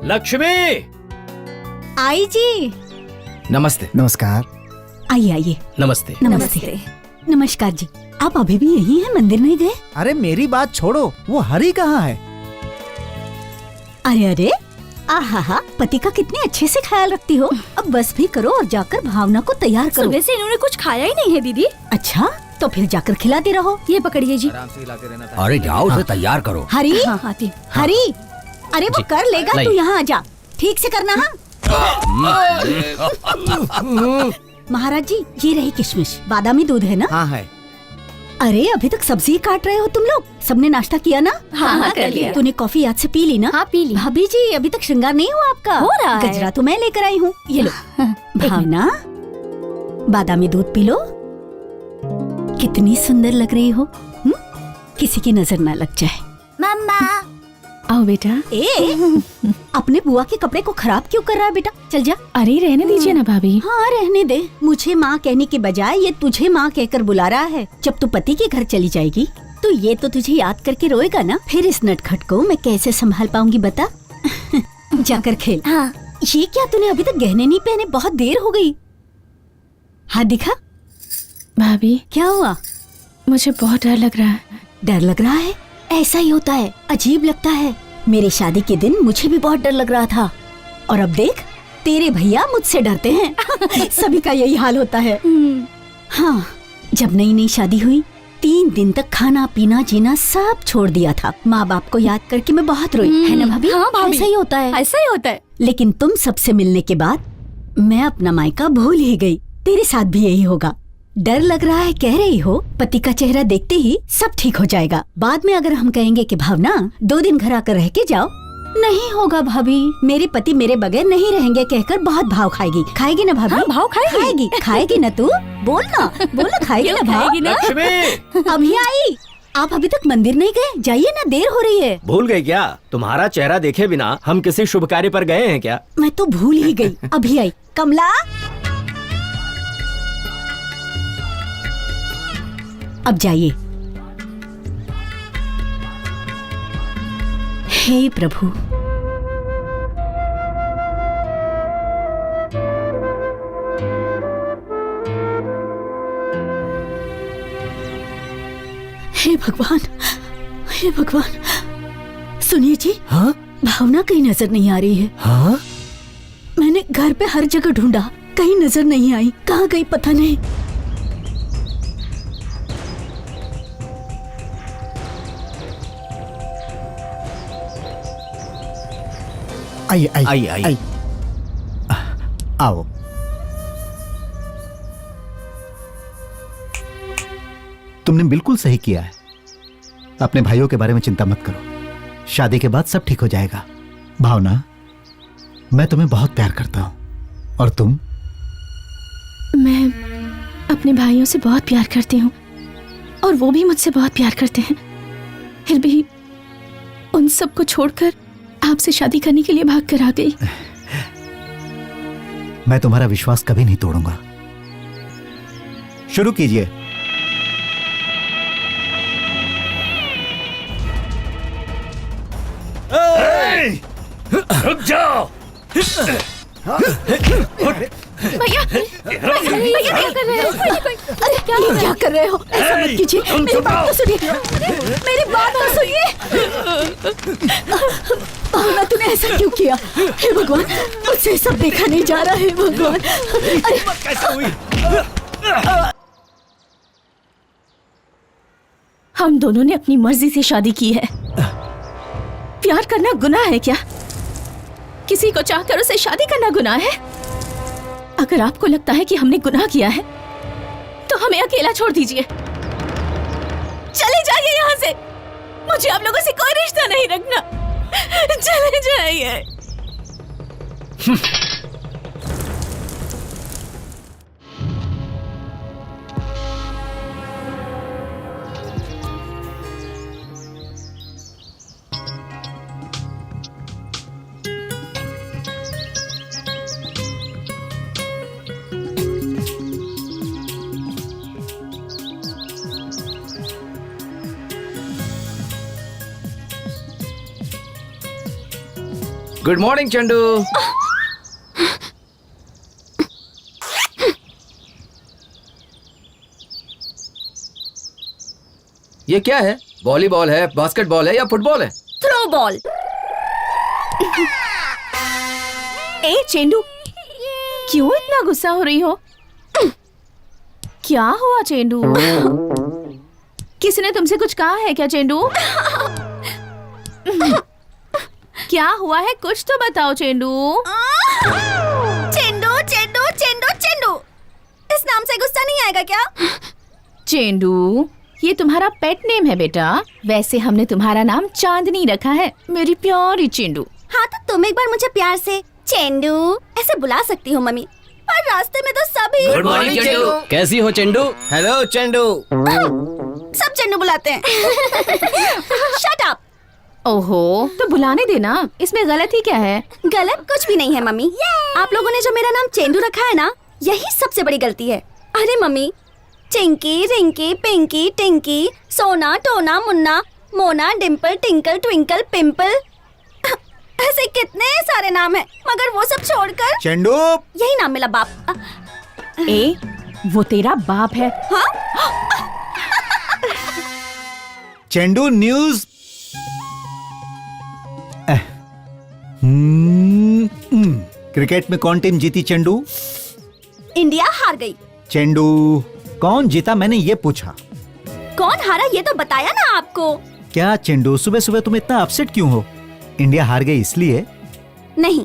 लक्ष्मी। आई जी। नमस्ते। नमस्कार। आइए आइए। नमस्ते। नमस्ते। नमस्कार जी। आप अभी भी यही हैं, मंदिर नहीं गए? अरे मेरी बात छोड़ो, वो हरी कहाँ है? अरे अरे, आहा, पति का कितने अच्छे से ख्याल रखती हो। अब बस भी करो और जाकर भावना को तैयार करो। सुबह से इन्होंने कुछ खाया ही नहीं है दीदी। अच्छा, तो फिर जाकर खिलाते रहो। ये पकड़िए जी। आराम से हिलाते रहना था। अरे जाओ उसे तैयार करो। हरी, हाँ आती हूँ। हरी, अरे वो जी, कर लेगा, लाइए। तू यहाँ आ जा। ठीक से करना। हाँ महाराज जी, ये रही किशमिश। बादामी दूध है ना? हाँ है। अरे अभी तक सब्जी काट रहे हो तुम लोग? सबने नाश्ता किया ना? हाँ, कर लिया। तूने कॉफी याद से पी ली ना? हाँ पी ली। भाभी जी, अभी तक श्रृंगार नहीं हुआ आपका? हो रहा है। गजरा तो मैं लेकर आई हूँ, ये लो। भावना, बादामी दूध पी लो। कितनी सुंदर लग रही हो। किसी की नजर ना लग जाए। मम्मा आओ बेटा। ए, अपने बुआ के कपड़े को खराब क्यों कर रहा है बेटा? चल जा। अरे रहने दीजिए ना भाभी। हाँ रहने दे। मुझे माँ कहने के बजाय ये तुझे माँ कहकर बुला रहा है। जब तू पति के घर चली जाएगी तो ये तो तुझे याद करके रोएगा ना। फिर इस नटखट को मैं कैसे संभाल पाऊंगी बता? जाकर खेल। हाँ। ये क्या, तूने अभी तक गहने नहीं पहने? बहुत देर हो गई। हाथ दिखा। भाभी क्या हुआ? मुझे बहुत डर लग रहा है। डर लग रहा है? ऐसा ही होता है, अजीब लगता है। मेरी शादी के दिन मुझे भी बहुत डर लग रहा था, और अब देख तेरे भैया मुझसे डरते हैं। सभी का यही हाल होता है। हाँ, जब नई नई शादी हुई 3 दिन तक खाना पीना जीना सब छोड़ दिया था। माँ बाप को याद करके मैं बहुत रोई, है ना भाभी? हाँ भाभी। ऐसा ही होता है। ऐसा ही होता है। लेकिन तुम सबसे मिलने के बाद मैं अपना मायका भूल ही गई। तेरे साथ भी यही होगा। डर लग रहा है कह रही हो, पति का चेहरा देखते ही सब ठीक हो जाएगा। बाद में अगर हम कहेंगे कि भावना 2 दिन घर आकर रह के जाओ, नहीं होगा भाभी। मेरे पति मेरे बगैर नहीं रहेंगे कहकर बहुत भाव खाएगी। खाएगी ना भाभी? हाँ, भाव खाएगी। खाएगी, खाएगी ना तू? बोल ना खाएगी ना भाव? खाएगी ना? लक्ष्मी, अभी आई। आप अभी तक मंदिर नहीं गए? जाइए ना, देर हो रही है। भूल गए क्या? तुम्हारा चेहरा देखे बिना हम किसी शुभ कार्य पर गए हैं क्या? मैं तो भूल ही गई। अभी आई। कमला, अब जाइए। हे प्रभु, हे भगवान, हे भगवान। सुनिए जी। हाँ भावना कहीं नजर नहीं आ रही है। हाँ। मैंने घर पे हर जगह ढूंढा, कहीं नजर नहीं आई। कहाँ गई पता नहीं। आइए आइए, आइए आइए। आइए। आओ। तुमने बिल्कुल सही किया है। अपने भाइयों के बारे में चिंता मत करो, शादी के बाद सब ठीक हो जाएगा। भावना, मैं तुम्हें बहुत प्यार करता हूं। और तुम? मैं अपने भाइयों से बहुत प्यार करती हूँ और वो भी मुझसे बहुत प्यार करते हैं। फिर भी उन सबको छोड़कर आपसे शादी करने के लिए भाग कर आ गई। मैं तुम्हारा विश्वास कभी नहीं तोड़ूंगा। शुरू कीजिए। रुक जाओ। भैया भैया क्या कर रहे हो? अरे क्या कर रहे हो? ऐसा मत कीजिए। मेरी बात तो सुनिए। मेरी बात तो सुनिए। भावना, तूने ऐसा क्यों किया? हे भगवान, मुझसे सब देखा नहीं जा रहा है भगवान। कैसे हुई? हम दोनों ने अपनी मर्जी से शादी की है। प्यार करना गुनाह है क्या? किसी को चाहकर उसे शादी करना गुनाह है? अगर आपको लगता है कि हमने गुनाह किया है तो हमें अकेला छोड़ दीजिए। चले जाइए यहाँ से। मुझे आप लोगों से कोई रिश्ता नहीं रखना। चले जाइए। Good morning Chandu. ये क्या है? वॉलीबॉल है, बास्केटबॉल है या फुटबॉल है? Throw ball. ए चेंडू, क्यों इतना गुस्सा हो रही हो? क्या हुआ चेंडू? किसी ने तुमसे कुछ कहा है क्या चेंडू? क्या हुआ है, कुछ तो बताओ चेंडू। चेंडू चेंडू चेंडू चेंडू, इस नाम से गुस्सा नहीं आएगा क्या? चेंडू, ये तुम्हारा पेट नेम है बेटा। वैसे हमने तुम्हारा नाम चांदनी रखा है, मेरी प्यारी चेंडू। हाँ तो तुम एक बार मुझे प्यार से चेंडू ऐसे बुला सकती हो मम्मी, और रास्ते में तो सभी गुड मॉर्निंग चंडू। कैसी हो चंडू? हेलो चंडू। सब चेंडू बुलाते हैं। Shut up. ओहो, तो बुलाने देना, इसमें गलती क्या है? गलत कुछ भी नहीं है मम्मी। आप लोगों ने जो मेरा नाम चेंडू रखा है ना, यही सबसे बड़ी गलती है। अरे मम्मी, चिंकी, रिंकी, पिंकी, टिंकी, सोना, टोना, Munna, Mona, Dimple, tinkle, twinkle, pimple, ऐसे कितने सारे नाम हैं, मगर वो सब छोड़कर चंडू। यही नाम मिला बाप। ए, वो तेरा बाप है। हाँ? चंडू न्यूज। क्रिकेट में कौन टीम जीती चंडू? इंडिया हार गई। चंडू, कौन जीता मैंने ये पूछा। कौन हारा ये तो बताया ना आपको। क्या चंडू, सुबह सुबह तुम इतना अपसेट क्यों हो? इंडिया हार गई इसलिए? नहीं,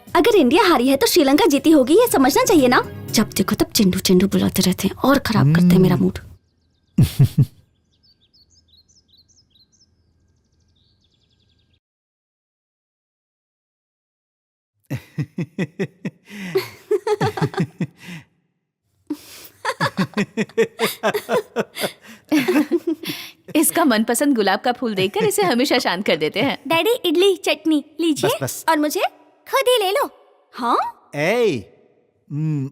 अगर इंडिया हारी है तो श्रीलंका जीती होगी, ये समझना चाहिए ना। जब देखो तब चिंडू चिंडू बुलाते रहते हैं और खराब करते हैं मेरा मूड। इसका मनपसंद गुलाब का फूल देखकर इसे हमेशा शांत कर देते हैं। डैडी इडली चटनी लीजिए। बस, बस। और मुझे खुद ही ले लो। हाँ मम्मी,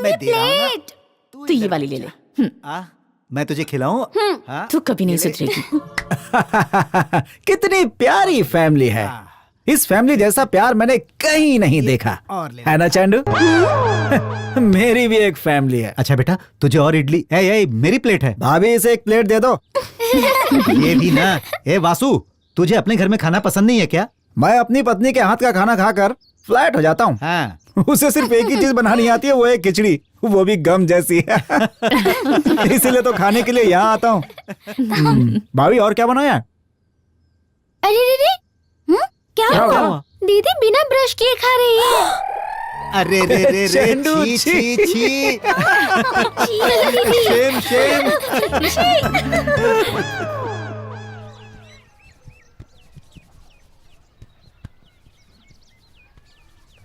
मैं दे रहा हूं ना। प्लेट। तो ये वाली ले ले। मैं तुझे खिलाऊं? हाँ? तू कभी नहीं सुधरेगी। कितनी प्यारी फैमिली है। इस फैमिली जैसा प्यार मैंने कहीं नहीं देखा, और ले। है ना चंडू? मेरी भी एक फैमिली है। अच्छा बेटा, तुझे और इडली। ए, मेरी प्लेट है। भाभी इसे एक प्लेट दे दो। ये भी ना। ए वासु, तुझे अपने घर में खाना पसंद नहीं है क्या? मैं अपनी पत्नी के हाथ का खाना खाकर फ्लैट हो जाता हूँ। हाँ। उसे सिर्फ एक ही चीज बनानी आती है, वो है खिचड़ी, वो भी गम जैसी। इसीलिए तो खाने के लिए यहाँ आता हूँ। भाभी और क्या बनाया? अरे रे, क्या क्या हुआ? हुआ? दीदी बिना ब्रश किए खा रही है। अरे रे रे रे, चंडू, छी छी छी। Shem Shem.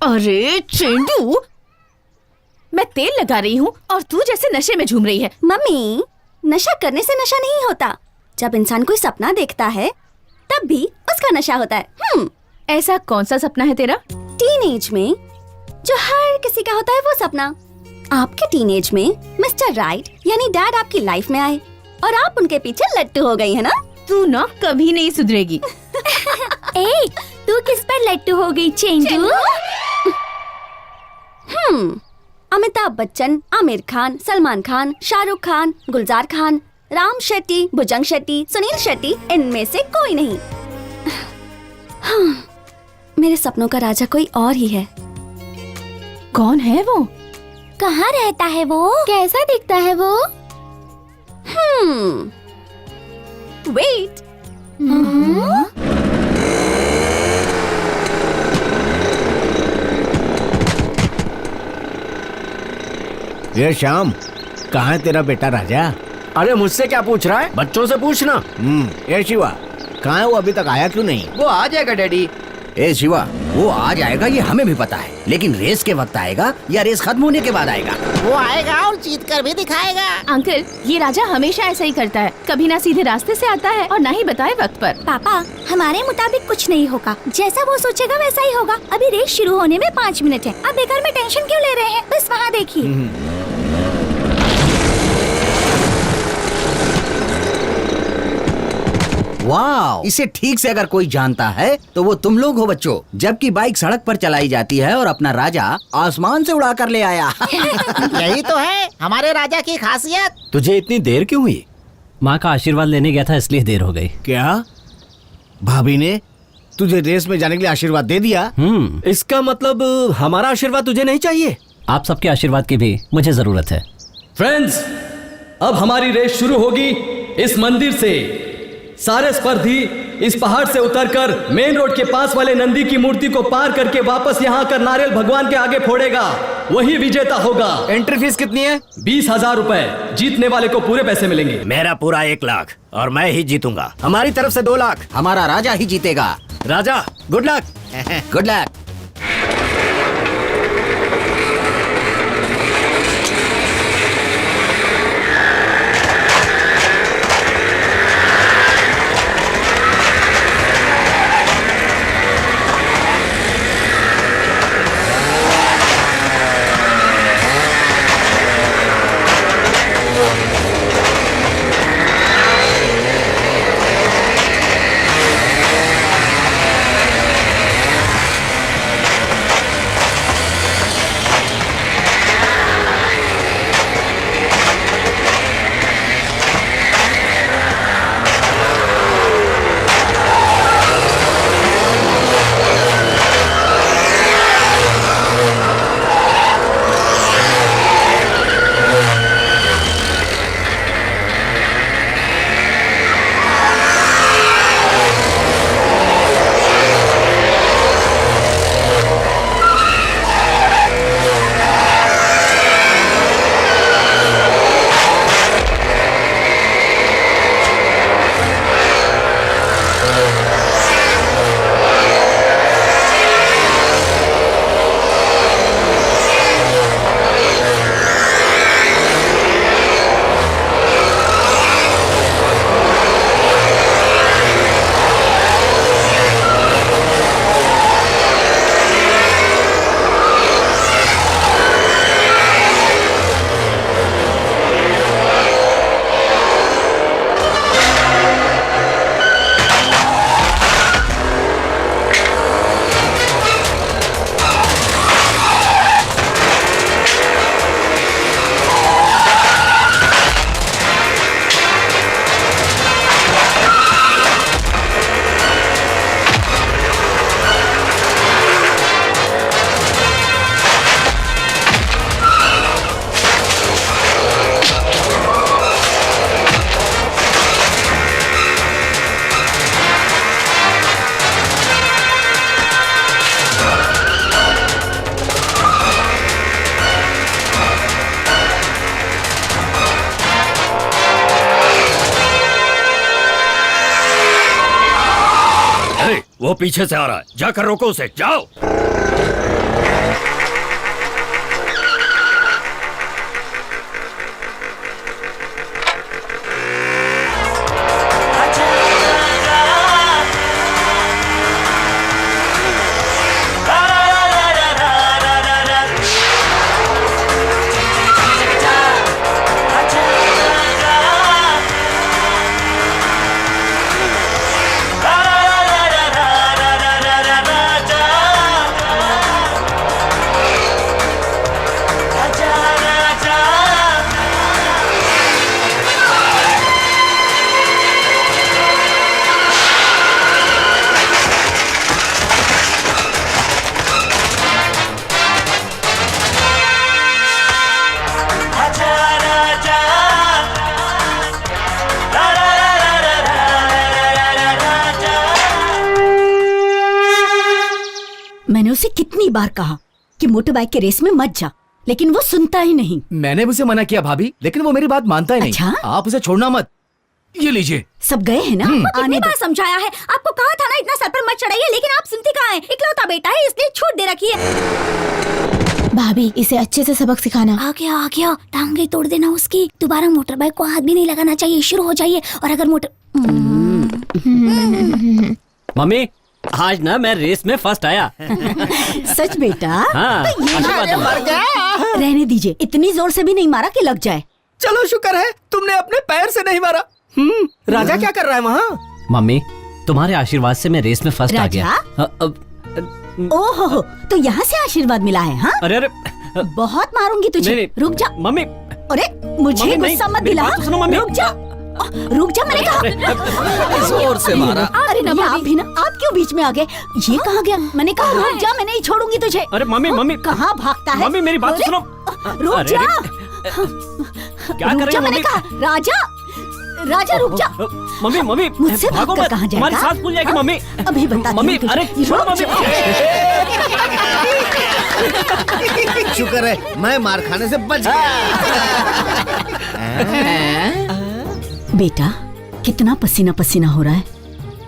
अरे चेंडू, मैं तेल लगा रही हूँ और तू जैसे नशे में झूम रही है। मम्मी, नशा करने से नशा नहीं होता। जब इंसान कोई सपना देखता है तब भी उसका नशा होता है। ऐसा कौन सा सपना है तेरा? टीनेज में जो हर किसी का होता है वो सपना। आपके टीनेज में मिस्टर राइट यानी डैड आपकी लाइफ में आए और आप उनके पीछे लट्टू हो गई है ना। तू ना कभी नहीं सुधरेगी। ए, तू किस पर लट्टू हो गई चेंडू? अमिताभ बच्चन, आमिर खान, सलमान खान, शाहरुख खान, गुलजार खान, राम शेट्टी, भुजंग शेट्टी, सुनील शेट्टी, इनमें से कोई नहीं। हाँ, मेरे सपनों का राजा कोई और ही है। कौन है वो? कहाँ रहता है वो? कैसा दिखता है वो? वेट। ये श्याम, कहाँ है तेरा बेटा राजा? अरे मुझसे क्या पूछ रहा है? बच्चों से पूछना। ये शिवा, कहाँ है वो? अभी तक आया क्यों नहीं? वो आ जाएगा डैडी। ए शिवा, वो आ जाएगा ये हमें भी पता है, लेकिन रेस के वक्त आएगा या रेस खत्म होने के बाद आएगा? वो आएगा और जीत कर भी दिखाएगा। अंकल, ये राजा हमेशा ऐसा ही करता है, कभी ना सीधे रास्ते से आता है और ना ही बताए वक्त पर। पापा, हमारे मुताबिक कुछ नहीं होगा, जैसा वो सोचेगा वैसा ही होगा। अभी रेस शुरू होने में 5 मिनट है, आप बेकार में टेंशन क्यों ले रहे हैं? बस वहाँ देखिए। वाह, इसे ठीक से अगर कोई जानता है तो वो तुम लोग हो बच्चों। जबकि बाइक सड़क पर चलाई जाती है और अपना राजा आसमान से उड़ा कर ले आया। यही तो है हमारे राजा की खासियत। तुझे इतनी देर क्यों हुई? माँ का आशीर्वाद लेने गया था इसलिए देर हो गई। क्या भाभी ने तुझे रेस में जाने के लिए आशीर्वाद दे दिया? इसका मतलब हमारा आशीर्वाद तुझे नहीं चाहिए? आप सबके आशीर्वाद की भी मुझे जरूरत है। फ्रेंड्स, अब हमारी रेस शुरू होगी इस मंदिर से। सारे स्पर्धी इस पहाड़ से उतरकर मेन रोड के पास वाले नंदी की मूर्ति को पार करके वापस यहाँ आकर नारियल भगवान के आगे फोड़ेगा, वही विजेता होगा। एंट्री फीस कितनी है? 20,000 रुपए। जीतने वाले को पूरे पैसे मिलेंगे। मेरा पूरा 1 लाख और मैं ही जीतूंगा। हमारी तरफ से 2 लाख। हमारा राजा ही जीतेगा। राजा गुड लक। Good luck. वो पीछे से आ रहा है, जाकर रोको उसे, जाओ। मैंने उसे कितनी बार कहा कि मोटर बाइक के रेस में मत जा, लेकिन वो सुनता ही नहीं। मैंने भी उसे मना किया भाभी, लेकिन वो मेरी बात मानता ही नहीं। अच्छा? आप उसे छोड़ना मत। ये लीजिए। सब गए हैं ना? कितनी बार समझाया है, आपको कहा था ना इतना सर पर मत चढ़ाइए, लेकिन आप सुनती कहाँ हैं? इकलौता बेटा है इसलिए छूट दे रखी है। भाभी इसे अच्छे से सबक सिखाना। आ गया, टांगे तोड़ देना उसकी। दोबारा मोटर बाइक को हाथ भी नहीं लगाना चाहिए, शुरू हो जाइए। और अगर मोटर मम्मी आज ना मैं रेस में फर्स्ट आया। सच बेटा? हाँ, तो ये आशीर्वाद दो। मर गया। रहने दीजिए, इतनी जोर से भी नहीं मारा कि लग जाए। चलो शुक्र है तुमने अपने पैर से नहीं मारा। राजा क्या कर रहा है वहाँ? मम्मी तुम्हारे आशीर्वाद से मैं रेस में फर्स्ट आ गया। ओहो, तो यहाँ से आशीर्वाद मिला है? हाँ, अरे बहुत मारूंगी तुझे। नहीं, रुक जा मम्मी। अरे मुझे मम्मी, गुस्सा मत मेरी दिला। बात तो सुनो, मम्मी। रुक जा मैंने कहा। जोर से मारा। अरे ना आप भी ना, आप क्यों बीच में आ गए? ये कहाँ गया? मैंने कहा रुक जा, मैं नहीं छोड़ूंगी तुझे। अरे मम्मी कहाँ भागता है? मम्मी मेरी बात तो सुनो। रुक अरे, जा। क्या कर रही हो मैंने मम्मी? कहा राजा, राजा रुक जा। मम्मी मुझसे भागो भागकर मत, कहाँ जाएगा? तुम्हारी सांस फूल जाएगी मम्मी। अभी बता मम्मी अरे छोड़ो मम्मी। शुक्र है मैं मार खाने से बच गया। बेटा कितना पसीना पसीना हो रहा है।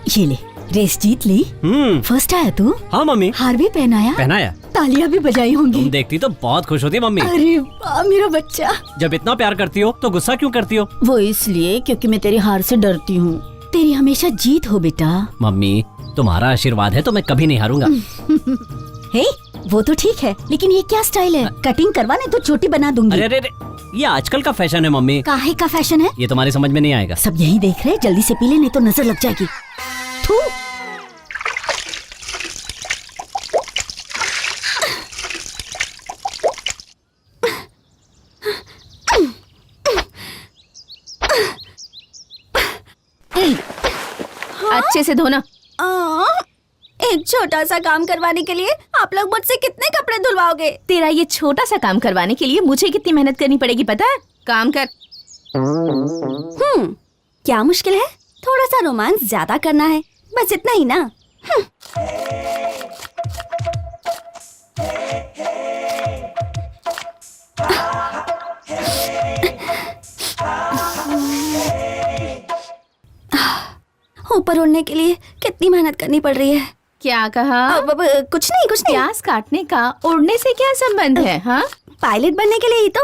ये ले, रेस जीत ली, फर्स्ट आया तू। हाँ मम्मी। हार भी पहनाया, पहनाया। तालियां भी बजाई होंगी। तुम देखती तो बहुत खुश होती मम्मी। अरे वाह मेरा बच्चा। जब इतना प्यार करती हो तो गुस्सा क्यों करती हो? वो इसलिए क्योंकि मैं तेरी हार से डरती हूँ। तेरी हमेशा जीत हो बेटा। मम्मी तुम्हारा आशीर्वाद है तो मैं कभी नहीं हारूंगा। हे, वो तो ठीक है, लेकिन ये क्या स्टाइल है? कटिंग करवाने तो छोटी बना दूंगी। अरे अरे ये आजकल का फैशन है मम्मी। काहे का फैशन है? ये तुम्हारी समझ में नहीं आएगा। सब यही देख रहे, जल्दी से पी ले नहीं तो नजर लग जाएगी। थू। अच्छे से धोना। एक छोटा सा काम करवाने के लिए आप लोग मुझसे कितने कपड़े धुलवाओगे? तेरा ये छोटा सा काम करवाने के लिए मुझे कितनी मेहनत करनी पड़ेगी पता है? काम कर। क्या मुश्किल है? थोड़ा सा रोमांस ज्यादा करना है, बस इतना ही ना। ऊपर उड़ने के लिए कितनी मेहनत करनी पड़ रही है। क्या कहा? कुछ नहीं कुछ नहीं। प्याज काटने का उड़ने से क्या संबंध है? हाँ, पायलट बनने के लिए ही तो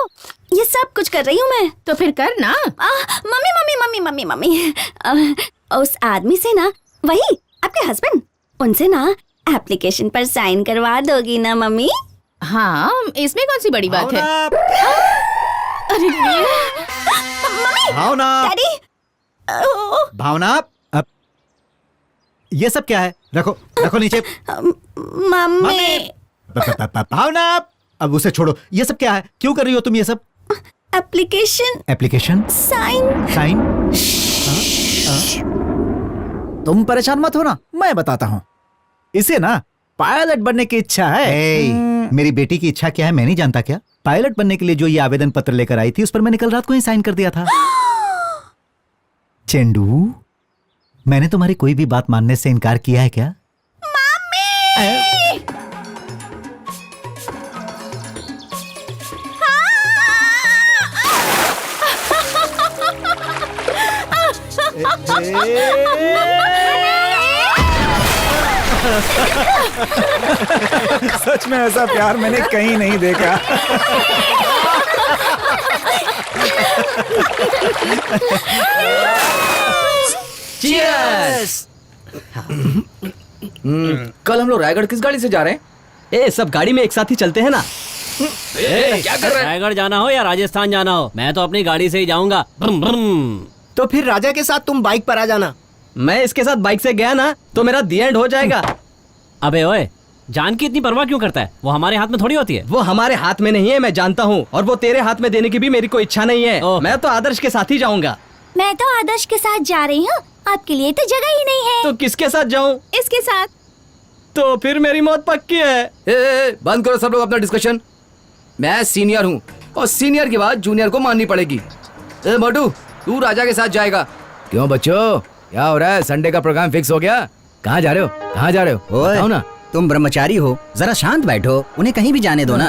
ये सब कुछ कर रही हूँ मैं। तो फिर कर ना। Mummy mummy mummy mummy mummy, उस आदमी से ना, वही आपके हस्बैंड, उनसे ना एप्लीकेशन पर साइन करवा दोगी ना मम्मी? हाँ, इसमें कौन सी बड़ी बात है? अरे भावना, डैडी। भावना, अब ये सब क्या है? रखो रखो नीचे। मम्मी। भावना, अब उसे छोड़ो। ये सब क्या है? क्यों कर रही हो तुम ये सब? एप्लीकेशन। एप्लीकेशन? साइन। साइन? तुम परेशान मत हो ना, मैं बताता हूँ। इसे ना पायलट बनने की इच्छा है। मेरी बेटी की इच्छा क्या है मैं नहीं जानता क्या? पायलट बनने के लिए जो ये आवेदन पत्र लेकर आई थी उस पर मैंने कल रात को ही साइन कर दिया था। चेंडू, मैंने तुम्हारी कोई भी बात मानने से इनकार किया है क्या? सच में ऐसा प्यार मैंने कहीं नहीं देखा। चीयर्स। कल हम लोग रायगढ़ किस गाड़ी से जा रहे हैं? ए, सब गाड़ी में एक साथ ही चलते हैं ना। क्या कर रहे हैं? रायगढ़ जाना हो या राजस्थान जाना हो, मैं तो अपनी गाड़ी से ही जाऊंगा। तो फिर राजा के साथ तुम बाइक पर आ जाना। मैं इसके साथ बाइक से गया ना तो मेरा दी एंड हो जाएगा। अबे ओए, जान की इतनी परवाह क्यों करता है? वो हमारे हाथ में थोड़ी होती है। वो हमारे हाथ में नहीं है, मैं जानता हूँ, और वो तेरे हाथ में देने की भी मेरी कोई इच्छा नहीं है। मैं तो आदर्श के साथ ही जाऊंगा। मैं तो आदर्श के साथ जा रही हूँ, आपके लिए तो जगह ही नहीं है। तो किसके साथ जाऊं? इसके साथ। तो फिर मेरी मौत पक्की है। बंद करो सब लोग अपना डिस्कशन। मैं सीनियर हूँ और सीनियर की बात जूनियर को माननी पड़ेगी। मोटू, तू राजा के साथ जाएगा। क्यों बच्चों, क्या हो रहा है? संडे का प्रोग्राम फिक्स हो गया? कहाँ जा रहे हो? कहाँ जा रहे हो? बताओ ना। तुम ब्रह्मचारी हो, जरा शांत बैठो, उन्हें कहीं भी जाने दो ना।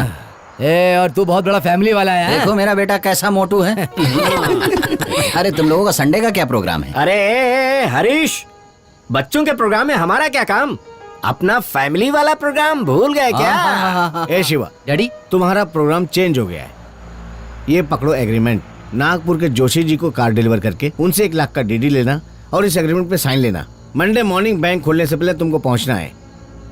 और तू बहुत बड़ा फैमिली वाला है। देखो मेरा बेटा कैसा मोटू है। अरे तुम लोगों का संडे का क्या प्रोग्राम है? अरे हरीश, बच्चों के प्रोग्राम में हमारा क्या काम? अपना फैमिली वाला प्रोग्राम भूल गए क्या? ए शिवा, डैडी, तुम्हारा प्रोग्राम चेंज हो गया है। ये पकड़ो एग्रीमेंट। नागपुर के जोशी जी को कार डिलीवर करके उनसे 1 लाख का डीडी लेना और इस एग्रीमेंट पे साइन लेना। मंडे मॉर्निंग बैंक खोलने से पहले तुमको पहुंचना है।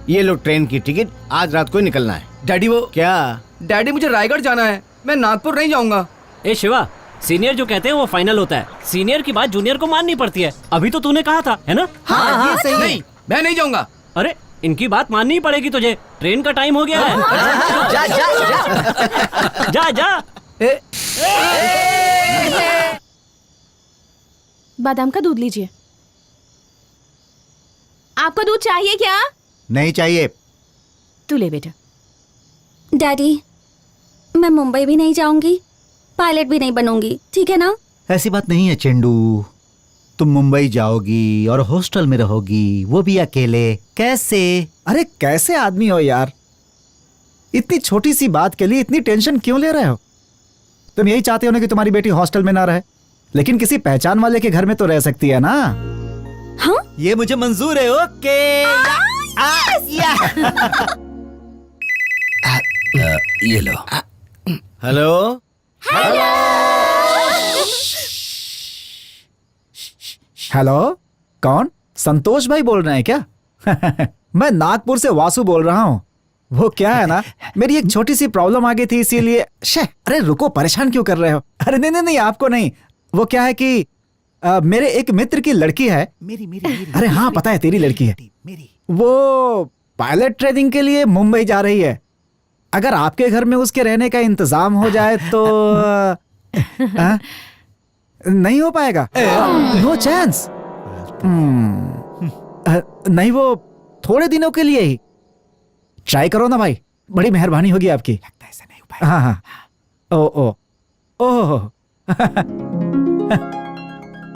ये लो ट्रेन की टिकट, आज रात को ही निकलना है। डैडी वो क्या? डैडी मुझे रायगढ़ जाना है, मैं नागपुर नहीं जाऊंगा। ए शिवा, सीनियर जो कहते हैं वो फाइनल होता है। सीनियर की बात जूनियर को माननी पड़ती है। अभी तो तूने कहा था, है ना? हाँ, ये सही नहीं, मैं नहीं जाऊंगा। अरे इनकी बात माननी ही पड़ेगी तुझे। ट्रेन का टाइम हो गया है। जा जा जा। जा जा। बादाम का दूध लीजिए। आपको दूध चाहिए क्या? नहीं चाहिए। तू ले बेटा। डैडी, मैं मुंबई भी नहीं जाऊंगी, पायलट भी नहीं बनूंगी, ठीक है ना? ऐसी बात नहीं है चेंडू, तुम मुंबई जाओगी और हॉस्टल में रहोगी, वो भी अकेले। कैसे? अरे कैसे आदमी हो यार, इतनी छोटी सी बात के लिए इतनी टेंशन क्यों ले रहे हो? तुम यही चाहते हो ना कि तुम्हारी बेटी हॉस्टल में ना रहे, लेकिन किसी पहचान वाले के घर में तो रह सकती है ना। हाँ, ये मुझे मंजूर है। ओके। ये लो। हेलो। हेलो, कौन? संतोष भाई बोल रहे हैं क्या? मैं नागपुर से वासु बोल रहा हूँ। वो क्या है ना, मेरी एक छोटी सी प्रॉब्लम आ गई थी इसीलिए। अरे रुको, परेशान क्यों कर रहे हो? अरे नहीं नहीं नहीं, आपको नहीं। वो क्या है कि मेरे एक मित्र की लड़की है। मेरी। अरे हाँ, पता है तेरी लड़की है। वो पायलट ट्रेनिंग के लिए मुंबई जा रही है। अगर आपके घर में उसके रहने का इंतजाम हो जाए तो नहीं हो पाएगा। No chance. नहीं, वो थोड़े दिनों के लिए ही। ट्राई करो ना भाई, बड़ी मेहरबानी होगी आपकी। लगता है ऐसा नहीं हो पाएगा। हाँ हाँ। ओ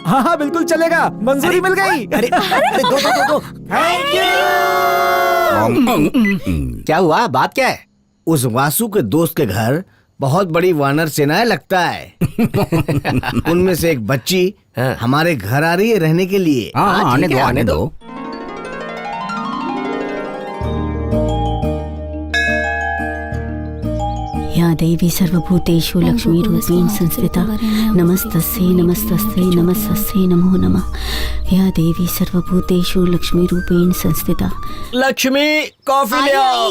हाँ हाँ, बिल्कुल चलेगा, मंजूरी मिल गई। अरे दो। Thank you. क्या हुआ? बात क्या है? उस वासु के दोस्त के घर बहुत बड़ी वानर सेना है लगता है। उनमें से एक बच्ची हमारे घर आ रही है रहने के लिए। हाँ, आने दो, आने दो। या देवी सर्वभूतेषु लक्ष्मी रूपेण संस्थिता नमस्तस्यै नमस्तस्यै नमस्तस्यै नमो नमः। या देवी सर्वभूतेषु लक्ष्मी रूपेण संस्थिता। लक्ष्मी, कॉफी ले आओ।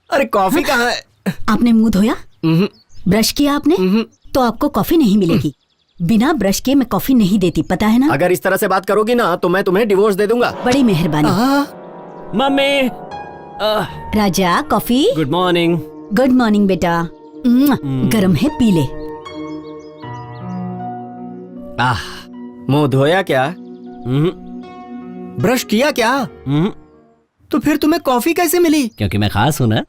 अरे कॉफी कहाँ है? आपने मुंह धोया? ब्रश किया आपने? तो आपको कॉफी नहीं मिलेगी। बिना ब्रश के मैं कॉफी नहीं देती, पता है ना? अगर इस तरह से बात करोगी ना तो मैं तुम्हें डिवोर्स दे दूंगा। बड़ी मेहरबानी। मम्मी। राजा, coffee. Good morning. Good morning बेटा। गरम है, पी ले। मुंह धोया क्या? ब्रश किया क्या? तो फिर तुम्हें कॉफी कैसे मिली? क्योंकि मैं खास हूँ ना।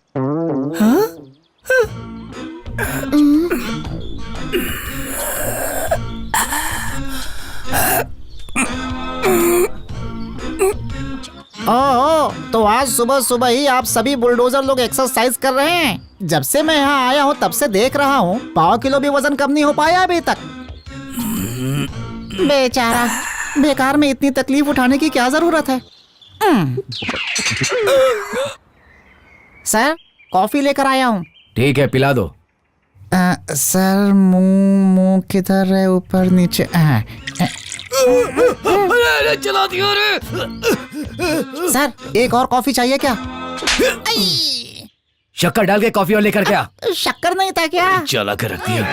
ओह, तो आज सुबह सुबह ही आप सभी बुलडोजर लोग एक्सरसाइज कर रहे हैं। जब से मैं यहाँ आया हूँ तब से देख रहा हूँ, 1.5 किलो भी वजन कम नहीं हो पाया अभी तक। बेचारा, बेकार में इतनी तकलीफ उठाने की क्या जरूरत है। सर, कॉफी लेकर आया हूँ। ठीक है, पिला दो। सर, मुंह किधर है? ऊपर नीचे। चला दिया रे। सर, एक और कॉफी चाहिए क्या? शक्कर डाल के कॉफी और लेकर क्या? शक्कर नहीं था क्या? चला कर रख दिया।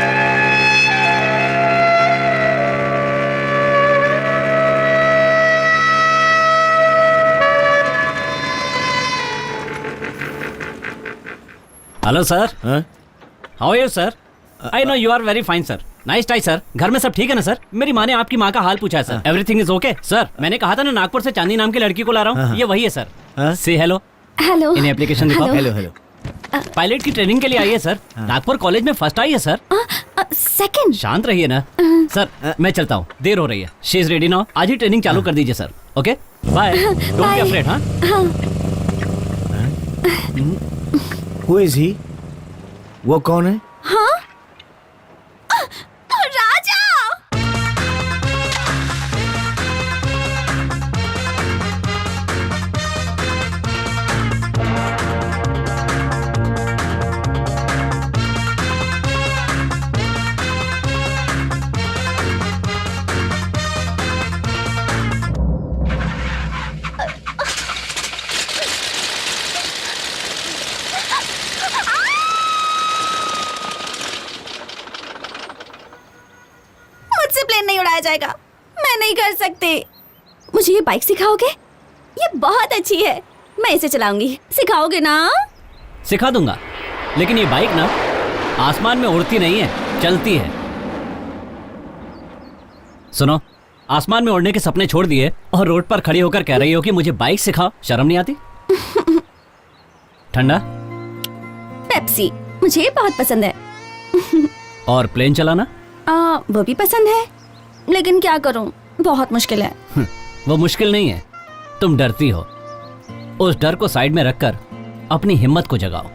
Hello sir. How are you sir? I know you are very fine sir. Nice tie sir. घर में सब ठीक है ना सर? मेरी माँ ने आपकी माँ का हाल पूछा है sir. Everything is okay sir. मैंने कहा था ना नागपुर से चांदी नाम की लड़की को ला रहा हूँ। ये वही है सर। से हेलो। हेलो। इन्हें एप्लीकेशन दिखाओ। Hello hello. पायलट की ट्रेनिंग के लिए आई है सर। नागपुर कॉलेज में फर्स्ट आई है सर। सेकंड। शांत रहिए ना सर। मैं चलता हूँ, देर हो रही है। She is ready now. आज ही ट्रेनिंग चालू कर दीजिए sir. Okay bye. Don't be afraid. हाँ। Who is he? वो कौन है? हाँ? राजा! जाएगा। मैं नहीं कर सकती। मुझे ये बाइक सिखाओगे? ये बहुत अच्छी है, मैं इसे चलाऊंगी। सिखाओगे ना? सिखा दूंगा, लेकिन ये बाइक ना आसमान में उड़ती नहीं है, चलती है। सुनो, आसमान में उड़ने के सपने छोड़ दिए और रोड पर खड़ी होकर कह रही हो कि मुझे बाइक सिखाओ। शर्म नहीं आती? ठंडा? पेप्सी मुझे बहुत पसंद है। और प्लेन चलाना? वो भी पसंद है, लेकिन क्या करूं, बहुत मुश्किल है। वो मुश्किल नहीं है, तुम डरती हो। उस डर को साइड में रखकर अपनी हिम्मत को जगाओ।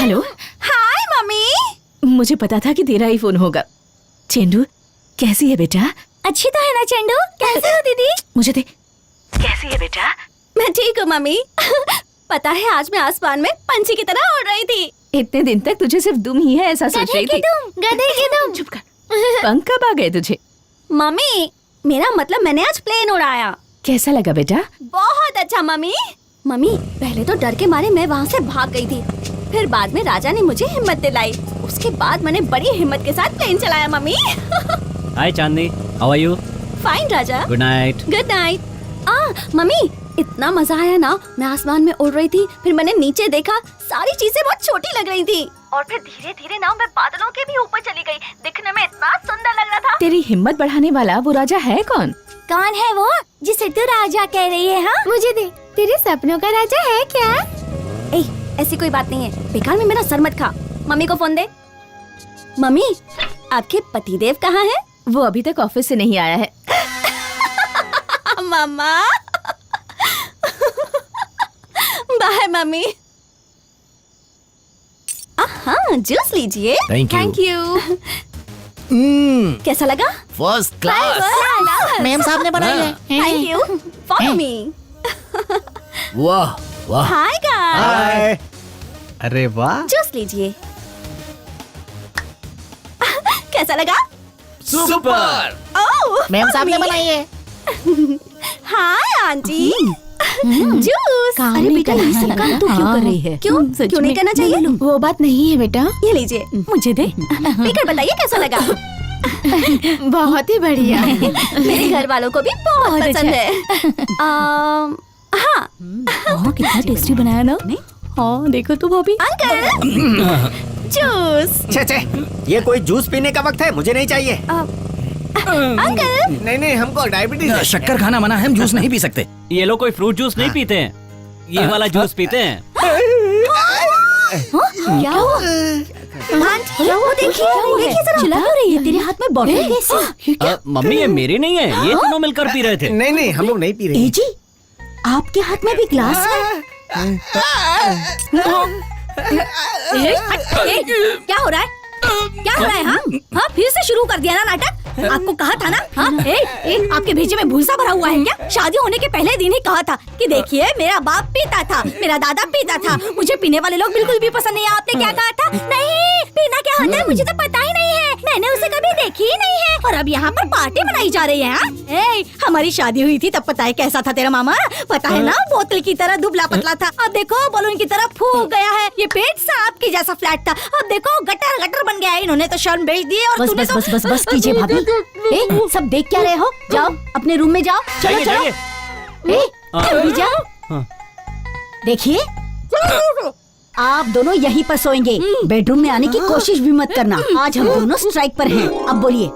हेलो। हाय मम्मी। मुझे पता था कि तेरा ही फोन होगा। चेंडू कैसी है बेटा? अच्छी तो है ना चेंडू? कैसी हो दीदी? मुझे दे। कैसी है बेटा? मैं ठीक हूँ मम्मी। पता है आज मैं आसमान में पंछी की तरह उड़ रही थी। इतने दिन तक तुझे सिर्फ दुम ही है ऐसा सोच रही थी। गधे की दुम। चुप कर। पंख कब आ गए तुझे? मम्मी मेरा मतलब मैंने आज प्लेन उड़ाया। कैसा लगा बेटा? बहुत अच्छा मम्मी। मम्मी पहले तो डर के मारे मैं वहाँ से भाग गई थी, फिर बाद में राजा ने मुझे हिम्मत दिलाई। उसके बाद मैंने बड़ी हिम्मत के साथ प्लेन चलाया mummy. Hi Chandni, how are you? Fine Raja. Good night. Good night. Mummy इतना मजा आया ना, मैं आसमान में उड़ रही थी, फिर मैंने नीचे देखा, सारी चीजें बहुत छोटी लग रही थी, और फिर धीरे धीरे ना मैं बादलों के भी ऊपर चली गई। दिखने में इतना सुंदर लग रहा था। तेरी हिम्मत बढ़ाने वाला वो राजा है कौन? कौन है वो जिसे तू राजा कह रही है? हाँ मुझे दे। तेरे सपनों का राजा है क्या? ऐसी कोई बात नहीं है, बेकार में मेरा सर मत खा। मम्मी को फोन दे। मम्मी आपके पतिदेव कहाँ है? वो अभी तक ऑफिस से नहीं आया है। मम्मा। Bye mummy. हाँ जूस लीजिए। Thank you. कैसा लगा? First class. मैम साहब ने बनाई है। Thank you. Follow me. वाह वाह। Hi guys. हाय। अरे वाह, जूस लीजिए। कैसा लगा? सुपर। ओह मैम साहब ने बनाई है। Hi aunty. जूस। अरे बेटा ये सब काम तू क्यों कर रही है? क्यों नहीं करना चाहिए? वो बात नहीं है बेटा। ये लीजिए, मुझे दे। पीकर बताइए कैसा लगा? बहुत ही बढ़िया। मेरे घर वालों को भी बहुत पसंद है। हाँ कितना टेस्टी बनाया ना। हाँ देखो तो भाभी। Uncle juice. छे छे, ये कोई जूस पीने का वक्त है, मुझे नहीं चाहिए। अंकल नहीं हमको डायबिटीज है। शक्कर खाना मना है, हम जूस नहीं पी सकते। ये लोग कोई फ्रूट जूस नहीं पीते हैं, ये वाला जूस पीते हैं। क्या हुआ? आंटी वो देखिए जरा। चिल्ला क्यों रही है? तेरे हाथ में बॉटल कैसे? मम्मी ये मेरी नहीं है, ये तीनों मिलकर पी रहे थे। नहीं हम लोग नहीं पी रहे। ए जी आपके हाथ में भी ग्लास है? क्या हो रहा है? क्या हो रहा है? हाँ फिर से शुरू कर दिया ना नाटक। आपको कहा था ना। हाँ आपके भेजे में भूसा भरा हुआ है क्या? शादी होने के पहले दिन ही कहा था कि देखिए मेरा बाप पीता था, मेरा दादा पीता था, मुझे पीने वाले लोग बिल्कुल भी पसंद नहीं है। आपने क्या कहा था? नहीं पीना क्या होता है मुझे तो पता ही नहीं है, मैंने उसे कभी देखी ही नहीं है, और अब यहाँ पर पार्टी बनाई जा रही है। हमारी शादी हुई थी तब पता है कैसा था तेरा मामा? पता है ना, बोतल की तरह दुबला पतला था, अब देखो बलून की तरह फूल गया है। ये पेट सांप की जैसा फ्लैट था, अब देखो गटर गटर बन गया है। इन्होंने तो शर्म बेच दी और बस तूने बस तो... बस बस बस कीजिए भाभी। सब देख क्या रहे हो? जाओ अपने रूम में जाओ। चलो जाइए, चलो। तुम भी जाओ। देखिए आप दोनों यहीं पर सोएंगे, बेडरूम में आने की कोशिश भी मत करना। आज हम दोनों स्ट्राइक पर हैं। अब बोलिए।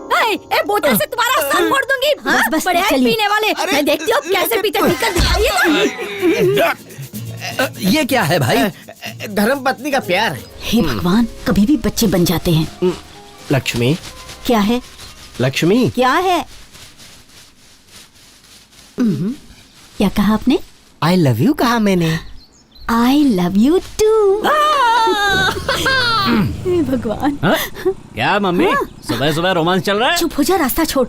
बोतल से तुम्हारा सर फोड़ दूंगी। बस बड़े चलिए। पीने वाले, मैं देखती हूँ कैसे पीते पीकर दिखाइए। ये क्या है भाई? धर्म पत्नी का प्यार। हे भगवान, कभी भी बच्चे बन जाते हैं। लक्ष्मी, क्या है? लक्ष्मी, क्या है? क्या कहा आपने? आई लव यू कहा मैंने। I love you too. भगवान। हाँ? क्या मम्मी, सुबह सुबह रोमांस चल रहा है? चुप हो जा, रास्ता छोड़।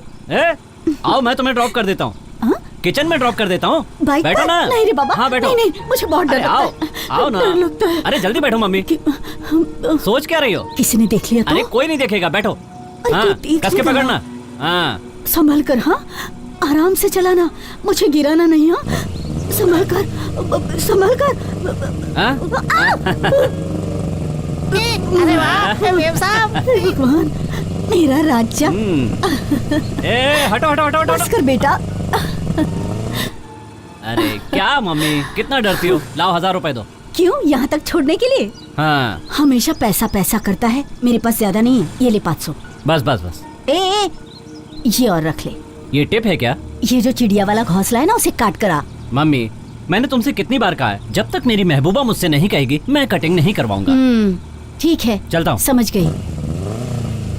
आओ मैं तुम्हें ड्रॉप कर देता हूँ। हाँ? किचन में ड्रॉप कर देता हूँ। बाइक बैठो पर? ना। नहीं रे बाबा। हाँ बैठो। नहीं, मुझे बहुत डर अरे लगता आओ, है। आओ ना। डर लगता है। अरे जल्दी बैठो मम्मी। सोच क्या रही हो? किसी ने देख लिया तो? अरे कोई नहीं देखेगा, बैठो। अरे हाँ, तू देख कस के लेना। पकड़ना। हाँ संभल कर, हाँ आराम से चलाना, मुझे गिराना नहीं। हाँ संभल कर, संभल कर। हाँ? अरे वाह मेम साहब। भगवान, मेरा राजा। ए हटो हटो हटो हटो। बस कर बेटा। अरे क्या मम्मी, कितना डरती हो? लाओ 1000 रुपए दो। क्यों, यहाँ तक छोड़ने के लिए? हाँ हमेशा पैसा पैसा करता है। मेरे पास ज्यादा नहीं है, ये ले 500। बस बस बस। ए, ये और रख ले। ये टिप है क्या? ये जो चिड़िया वाला घोंसला है ना, उसे काट कर आ। मम्मी, मैंने तुमसे कितनी बार कहा है, जब तक मेरी महबूबा मुझसे नहीं कहेगी मैं कटिंग नहीं करवाऊंगा। ठीक है, चलता हूँ। समझ गई।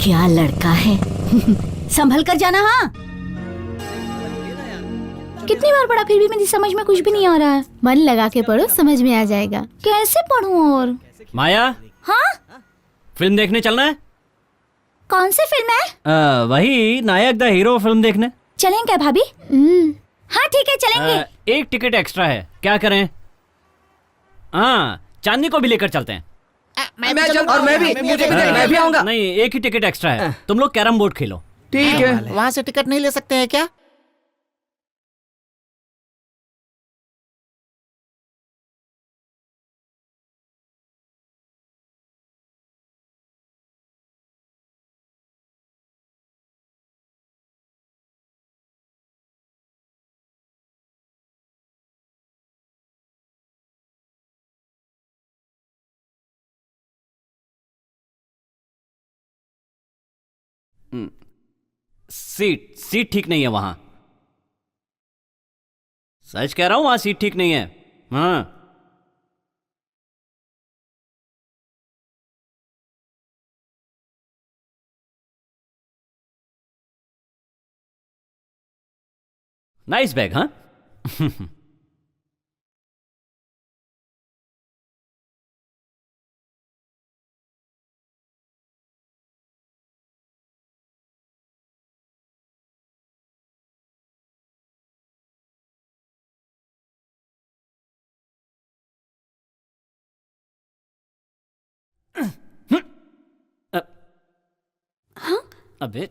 क्या लड़का है। संभल कर जाना। हाँ कितनी बार पढ़ा फिर भी मेरी समझ में कुछ भी नहीं आ रहा है। मन लगा के पढ़ो, समझ में आ जाएगा। कैसे पढ़ूं? और माया, हाँ फिल्म देखने चलना है? कौन सी फिल्म है? वही नायक द हीरो फिल्म देखने। चलें क्या भाभी? हाँ ठीक है चलेंगे। एक टिकट एक्स्ट्रा है, क्या करें? हाँ, चांदनी को भी लेकर चलते हैं। और मैं भी आऊंगा। नहीं, एक ही टिकट एक्स्ट्रा है, तुम लोग कैरम बोर्ड खेलो। ठीक है। वहाँ से टिकट नहीं ले सकते हैं क्या? सीट ठीक नहीं है वहां। सच कह रहा हूं, वहां सीट ठीक नहीं है। हाँ नाइस बैग। हाँ अबे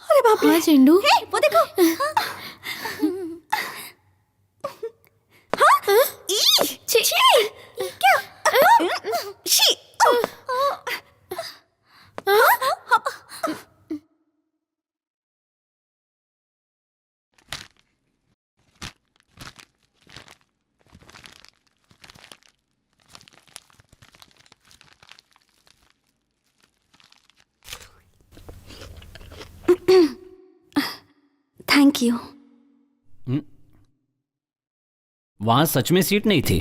अरे बाप रे। चिंडू, वो देखो। Thank you. वहां सच में सीट नहीं थी।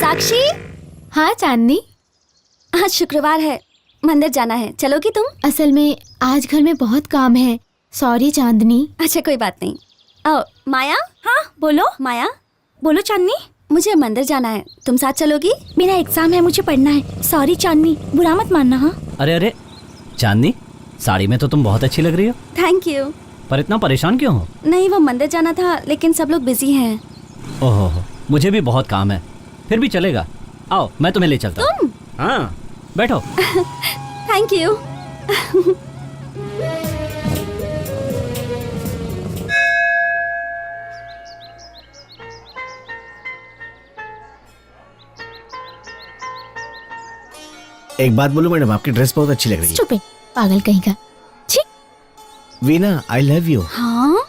साक्षी। हाँ चांदनी, आज शुक्रवार है, मंदिर जाना है, चलोगी तुम? असल में आज घर में बहुत काम है। सॉरी चांदनी। अच्छा कोई बात नहीं। माया। हाँ बोलो। माया। बोलो चांदनी। मुझे मंदिर जाना है, तुम साथ चलोगी? मेरा एग्जाम है, मुझे पढ़ना है। सॉरी चांदनी, बुरा मत मानना। हाँ अरे अरे चांदनी, साड़ी में तो तुम बहुत अच्छी लग रही हो। Thank you. पर इतना परेशान क्यों हो? नहीं, वो मंदिर जाना था लेकिन सब लोग बिजी हैं। ओहो, मुझे भी बहुत काम है, फिर भी चलेगा। आओ मैं तुम्हें ले चलता हूँ। तुम? हाँ बैठो। Thank you. एक बात बोलूं मैडम, आपकी ड्रेस बहुत अच्छी लग रही है। चुप है, पागल कहीं का। छी, वीना, आई लव यू। हाँ?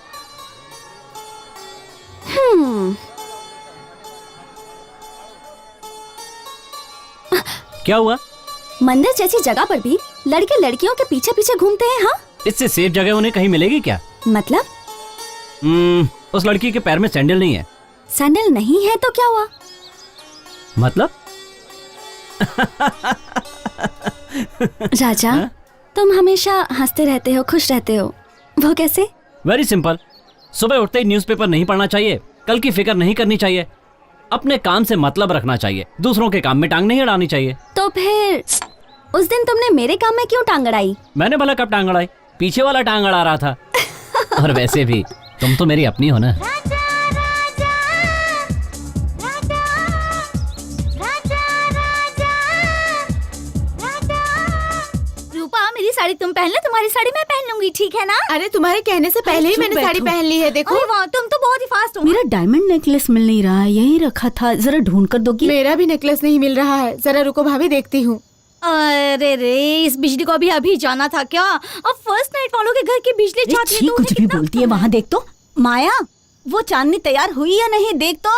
क्या हुआ? मंदिर जैसी जगह पर भी लड़के लड़कियों के पीछे पीछे घूमते हैं। हाँ, इससे सेफ जगह उन्हें कहीं मिलेगी क्या? मतलब उस लड़की के पैर में सैंडल नहीं है। सैंडल नहीं है तो क्या हुआ? मतलब? राजा, तुम हमेशा हंसते रहते हो, खुश रहते हो, वो कैसे? Very simple. सुबह उठते ही न्यूज़पेपर नहीं पढ़ना चाहिए, कल की फिक्र नहीं करनी चाहिए, अपने काम से मतलब रखना चाहिए, दूसरों के काम में टांग नहीं अड़ानी चाहिए। तो फिर उस दिन तुमने मेरे काम में क्यों टांग अड़ाई? मैंने भला कब टांग अड़ाई? पीछे वाला टांग अड़ा रहा था। और वैसे भी तुम तो मेरी अपनी हो ना। रूपा, मेरी साड़ी तुम पहन लो, तुम्हारी साड़ी मैं पहन लूंगी, ठीक है ना? अरे तुम्हारे कहने से पहले ही मैंने साड़ी पहन ली है, देखो। अरे वाह, तुम तो बहुत ही फास्ट हो। मेरा डायमंड नेकलेस मिल नहीं रहा है, यही रखा था, जरा ढूंढ कर दोगी? मेरा भी नेकलेस नहीं मिल रहा है, जरा रुको भाभी, देखती हूँ। अरे रे, इस बिजली को अभी जाना था क्या? अब फर्स्ट नाइट वालों के घर की बिजली अरे जाती है छी, तो कुछ भी बोलती है। वहाँ देख तो। माया, वो चांदनी तैयार हुई या नहीं, देख तो।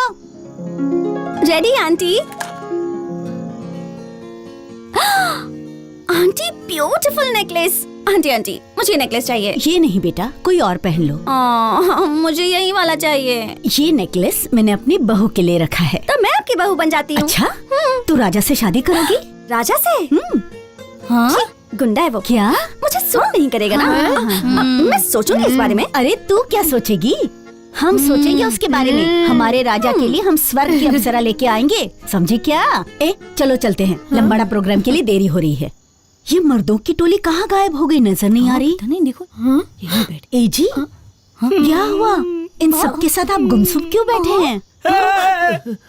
Ready aunty? Aunty, beautiful necklace. Aunty aunty, मुझे नेकलेस चाहिए। ये नहीं बेटा, कोई और पहन लो। मुझे यही वाला चाहिए। ये नेकलेस मैंने अपनी बहू के लिए रखा है। तो मैं आपकी बहू बन जाती हूँ। अच्छा, तू राजा से शादी करोगी? राजा से? हाँ? गुंडा है वो। क्या? मुझे सूट नहीं करेगा ना? मैं सोचूंगी इस बारे में। अरे तू क्या सोचेगी? हम सोचेंगे उसके बारे में। हमारे राजा के लिए हम स्वर्ग की अप्सरा लेके आएंगे, समझे क्या? चलो चलते हैं, लंबाड़ा प्रोग्राम के लिए देरी हो रही है। ये मर्दों की टोली कहाँ गायब हो गई, नजर नहीं आ रही? नहीं, देखो। ए जी, क्या हुआ? इन सब के साथ आप गुमसुम क्यों बैठे हैं?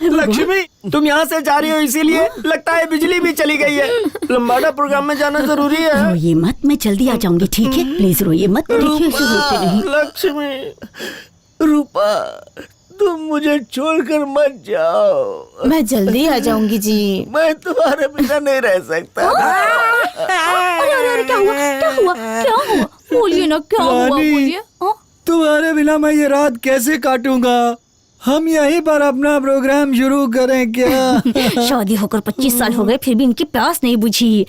लक्ष्मी, तुम यहाँ से जा रही हो इसीलिए लगता है बिजली भी चली गई है। लंबाड़ा प्रोग्राम में जाना जरूरी है। रोइए मत, मैं जल्दी आ जाऊंगी, ठीक है? प्लीज रोइए मत, देखिए ऐसे रोते नहीं। लक्ष्मी, रूपा, तुम मुझे छोड़कर मत जाओ। मैं जल्दी आ जाऊंगी जी। मैं तुम्हारे बिना नहीं रह सकता। अरे क्या हुआ? क्या हुआ? क्या हुआ? बोलिए ना, क्या हुआ? बोलिए। तुम्हारे बिना मैं ये रात कैसे काटूंगा? हम यहीं पर अपना प्रोग्राम शुरू करें क्या? शादी होकर 25 साल हो गए, फिर भी इनकी प्यास नहीं बुझी।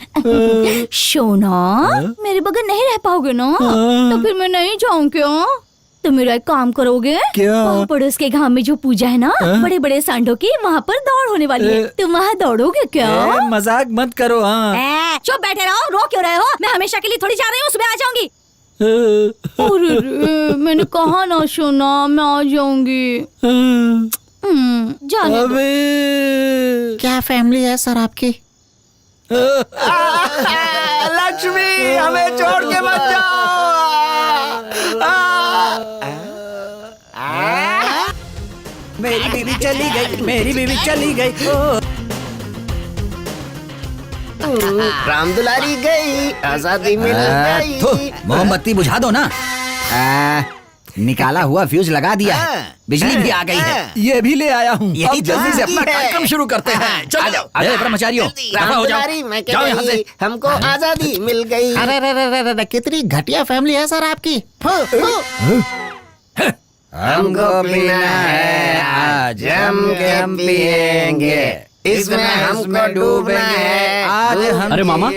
सोना, मेरे बगैर नहीं रह पाओगे ना? तो फिर मैं नहीं जाऊँ क्या? तो मेरा एक काम करोगे? क्या? पड़ोस के गांव में जो पूजा है ना, बड़े बड़े सांडों की, वहाँ पर दौड़ होने वाली है। तुम वहाँ दौड़ोगे क्या? मजाक मत करो। हाँ, चुप बैठे रहो, रो क्यों रहे हो? मैं हमेशा के लिए थोड़ी जा रही हूँ, सुबह आ जाऊंगी। अरे रे, मैंने कहा ना सोना, मैं आ जाऊंगी। जाने दो। क्या फैमिली है सर आपकी? लक्ष्मी, हमें छोड़ के मत जाओ। मेरी बीवी चली गई, मेरी बीवी चली गई। रामदुलारी गई, आजादी मिल गई। मोमबत्ती बुझा दो ना। निकाला हुआ फ्यूज लगा दिया है, बिजली भी आ गई है। ये भी ले आया हूँ। यही जल्दी से अपना कार्यक्रम शुरू करते हैं। चलो अरे कर्मचारियों, दफा हो जाओ, जाओ यहाँ से। हमको आजादी मिल गई। अरे रे रे रे रे, कितनी घटिया फैमिली है सर आपकी। हमको पीना है आज, जम के हम पिएंगे, इसमें हमको डूबना है आज हम। अरे मामा,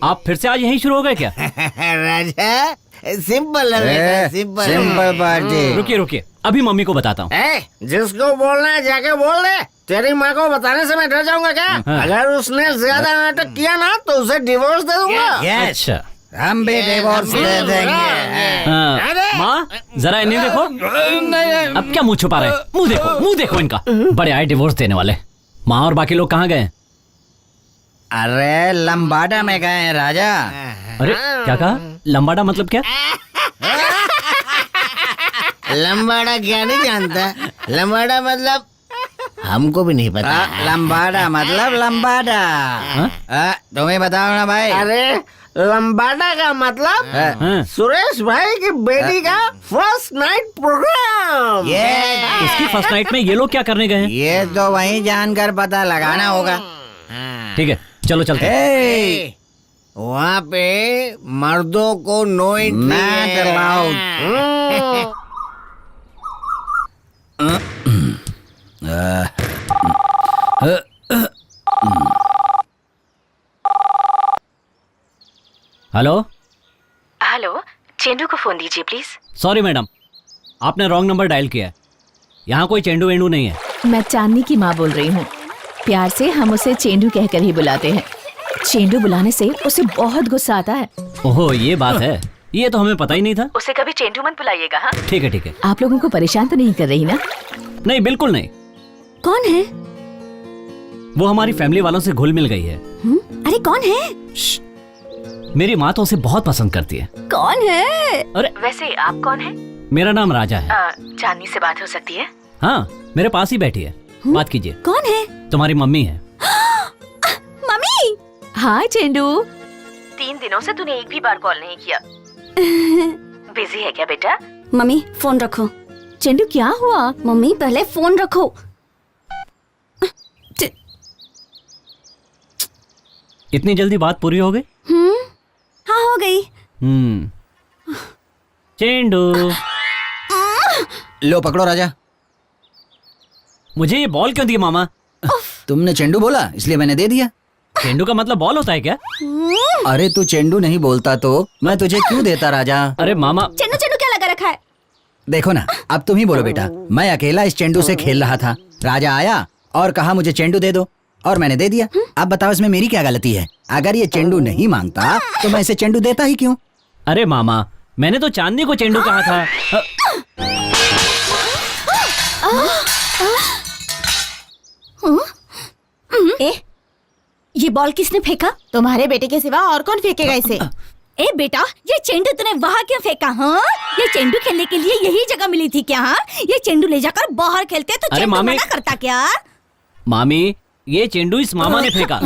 आप फिर से आज यहीं शुरू हो गए क्या? राजा, सिंपल है, सिंपल पार्टी। रुकिए रुकिए, अभी मम्मी को बताता हूँ। जिसको बोलना है जाके बोल दे। तेरी माँ को बताने से मैं डर जाऊंगा क्या? अगर उसने ज्यादा नाटक किया ना तो उसे डिवोर्स दे दूंगा। अच्छा, हम भी डिवोर्स दे देंगे। माँ, जरा इन्हें देखो। अब क्या मुंह छुपा रहे? मुंह देखो इनका। बड़े आए डिवोर्स देने वाले। माँ और बाकी लोग कहाँ गए? अरे लंबाड़ा में गए हैं राजा। अरे क्या कहा? लंबाड़ा मतलब क्या? लंबाड़ा क्या नहीं जानता? लंबाड़ा मतलब हमको भी नहीं पता। लंबाड़ा मतलब लंबाड़ा। तुम्हें बताओ ना भाई। अरे लंबाड़ा का मतलब सुरेश भाई की बेटी का फर्स्ट नाइट प्रोग्राम। इसकी फर्स्ट नाइट में ये लोग क्या करने गए हैं? ये तो वहीं जानकर पता लगाना होगा। ठीक है, चलो चलते हैं। वहाँ पे मर्दों को नो एंट्री Not है। allowed. हेलो हेलो, चेंडू को फोन दीजिए प्लीज। सॉरी मैडम, आपने रॉन्ग नंबर डायल किया है। यहाँ कोई चेंडू वेंडू नहीं है। मैं चांदनी की माँ बोल रही हूँ। प्यार से हम उसे चेंडू कहकर ही बुलाते हैं। चेंडू बुलाने से उसे बहुत गुस्सा आता है। ओहो, ये बात है। ये तो हमें पता ही नहीं था। उसे कभी चेंडू मत बुलाइएगा। हाँ, ठीक है ठीक है। आप लोगों को परेशान तो नहीं कर रही ना? नहीं, बिल्कुल नहीं। कौन है? वो हमारी फैमिली वालों से घुल मिल गई है। अरे कौन है? श्श, मेरी माँ तो उसे बहुत पसंद करती है। कौन है? अरे वैसे आप कौन है? मेरा नाम राजा है। चांदनी से बात हो सकती है? हाँ, मेरे पास ही बैठी है। बात कीजिए। कौन है? तुम्हारी मम्मी है। मम्मी। हाँ चेंडू, 3 दिनों से तूने एक भी बार कॉल नहीं किया। बिजी है क्या बेटा? मम्मी फोन रखो। चेंडू क्या हुआ? मम्मी पहले फोन रखो। इतनी जल्दी बात पूरी हो गई? हाँ हो गई। चेंडू, लो पकड़ो राजा। मुझे ये बॉल क्यों दी मामा? तुमने चेंडू बोला इसलिए मैंने दे दिया। चेंडू का मतलब बॉल होता है क्या? अरे तू चेंडू नहीं बोलता तो मैं तुझे क्यों देता राजा? अरे मामा, चेंडू चेंडू क्या लगा रखा है? देखो ना, अब तुम ही बोलो बेटा। मैं अकेला इस चेंडू से खेल रहा था। राजा आया और कहा मुझे चेंडू दे दो और मैंने दे दिया। अब बताओ इसमें मेरी क्या गलती है? अगर ये चेंडू नहीं मांगता तो मैं इसे चेंडू देता ही क्यों? अरे मामा, मैंने तो चांदनी को चेंडू कहा था। ए, ये बॉल किसने फेंका? तुम्हारे बेटे के सिवा और कौन फेंकेगा इसे? ए बेटा, ये चेंडू तूने वहाँ क्यों फेंका? हाँ, ये चेंडू खेलने के लिए यही जगह मिली थी क्या? हाँ, ये चेंडू ले जाकर बाहर खेलते तो अरे चेंडू मामी- मना करता क्या? मामी, ये चेंडू इस मामा ने फेंका।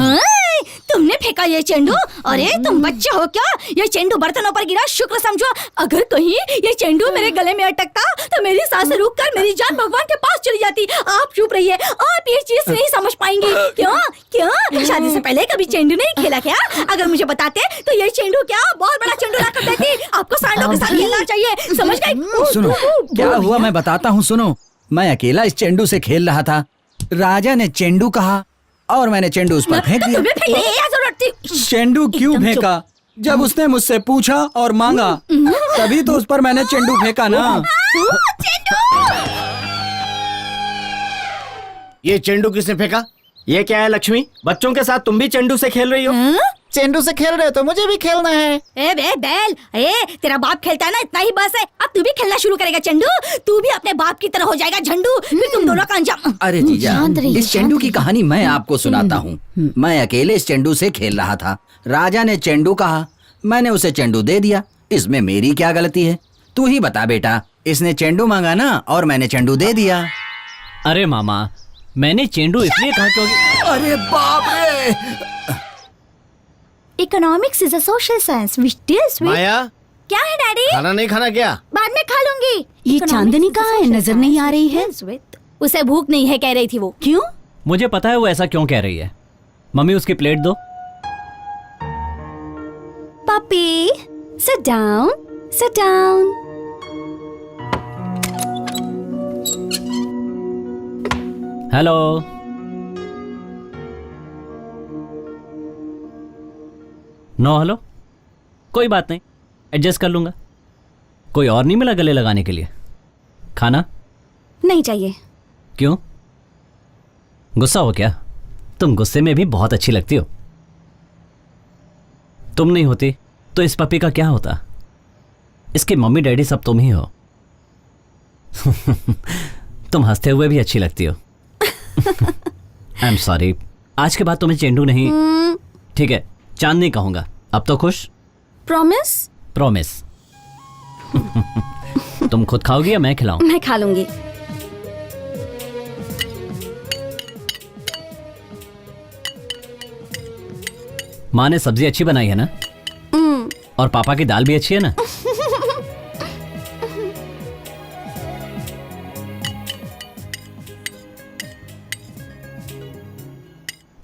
तुमने फेंका ये चेंडू? अरे तुम बच्चे हो क्या? ये चेंडू बर्तनों पर गिरा शुक्र समझो। अगर कहीं ये चेंडू मेरे गले में अटकता तो मेरी सांसें रुक कर मेरी जान भगवान के पास चली जाती। आप चुप रहिए, आप ये चीज नहीं समझ पाएंगे। क्यों क्यों शादी से पहले कभी चेंडू नहीं खेला क्या? अगर मुझे बताते तो ये चेंडू क्या बहुत बड़ा चेंडू ला कर देती। आपको सांडों के साथ खेलना चाहिए, समझ गए? सुनो क्या हुआ मैं बताता हूँ। सुनो, मैं अकेला इस चेंडू से खेल रहा था। राजा ने चेंडू कहा और मैंने चेंडू उस पर फेंक तुम्हें दिया। फेंकने की क्या जरूरत थी? चेंडू क्यों एकदम फेंका? जब उसने मुझसे पूछा और मांगा तभी तो उस पर मैंने चेंडू फेंका ना। ये चेंडू किसने फेंका? ये क्या है लक्ष्मी? बच्चों के साथ तुम भी चेंडू से खेल रही हो? चेंडू से खेल रहे हो तो मुझे भी खेलना है। ए बे बैल, तेरा बाप खेलता है ना, इतना ही बस है। अब तू भी खेलना शुरू करेगा चेंडू। तू भी अपने बाप की तरह हो जाएगा झंडू। फिर तुम दोनों का अंजाम। अरे जीजा, शांत रहिए, इस चेंडू की कहानी मैं आपको सुनाता हूँ। मैं अकेले इस चेंडू से खेल रहा था। राजा ने चेंडू कहा, मैंने उसे चेंडू दे दिया। इसमें मेरी क्या गलती है? तू ही बता बेटा। इसने चेंडू मांगा ना और मैंने चेंडू दे दिया। अरे मामा, मैंने चेंडू इसलिए कहा क्योंकि अरे बाप रे! Economics is a social science which deals with. Maya, क्या है डैडी? खाना नहीं खाना क्या? बाद में खा लूंगी। ये चांदनी कहाँ है? नजर नहीं आ रही है। उसे भूख नहीं है कह रही थी वो। क्यों? मुझे पता है वो ऐसा क्यों कह रही है। मम्मी, उसकी प्लेट दो। Puppy sit down, sit down. Hello. No hello, कोई बात नहीं, एडजस्ट कर लूंगा। कोई और नहीं मिला गले लगाने के लिए? खाना नहीं चाहिए। क्यों? गुस्सा हो क्या? तुम गुस्से में भी बहुत अच्छी लगती हो। तुम नहीं होती तो इस पपी का क्या होता? इसके मम्मी डैडी सब तुम ही हो। तुम हंसते हुए भी अच्छी लगती हो। आई एम सॉरी, आज के बाद तुम्हें चेंडू नहीं। ठीक है, चांदनी कहूंगा। अब तो खुश? प्रॉमिस? प्रॉमिस। तुम खुद खाओगी या मैं खिलाऊं? मैं खा लूंगी। माँ ने सब्जी अच्छी बनाई है ना? और पापा की दाल भी अच्छी है ना?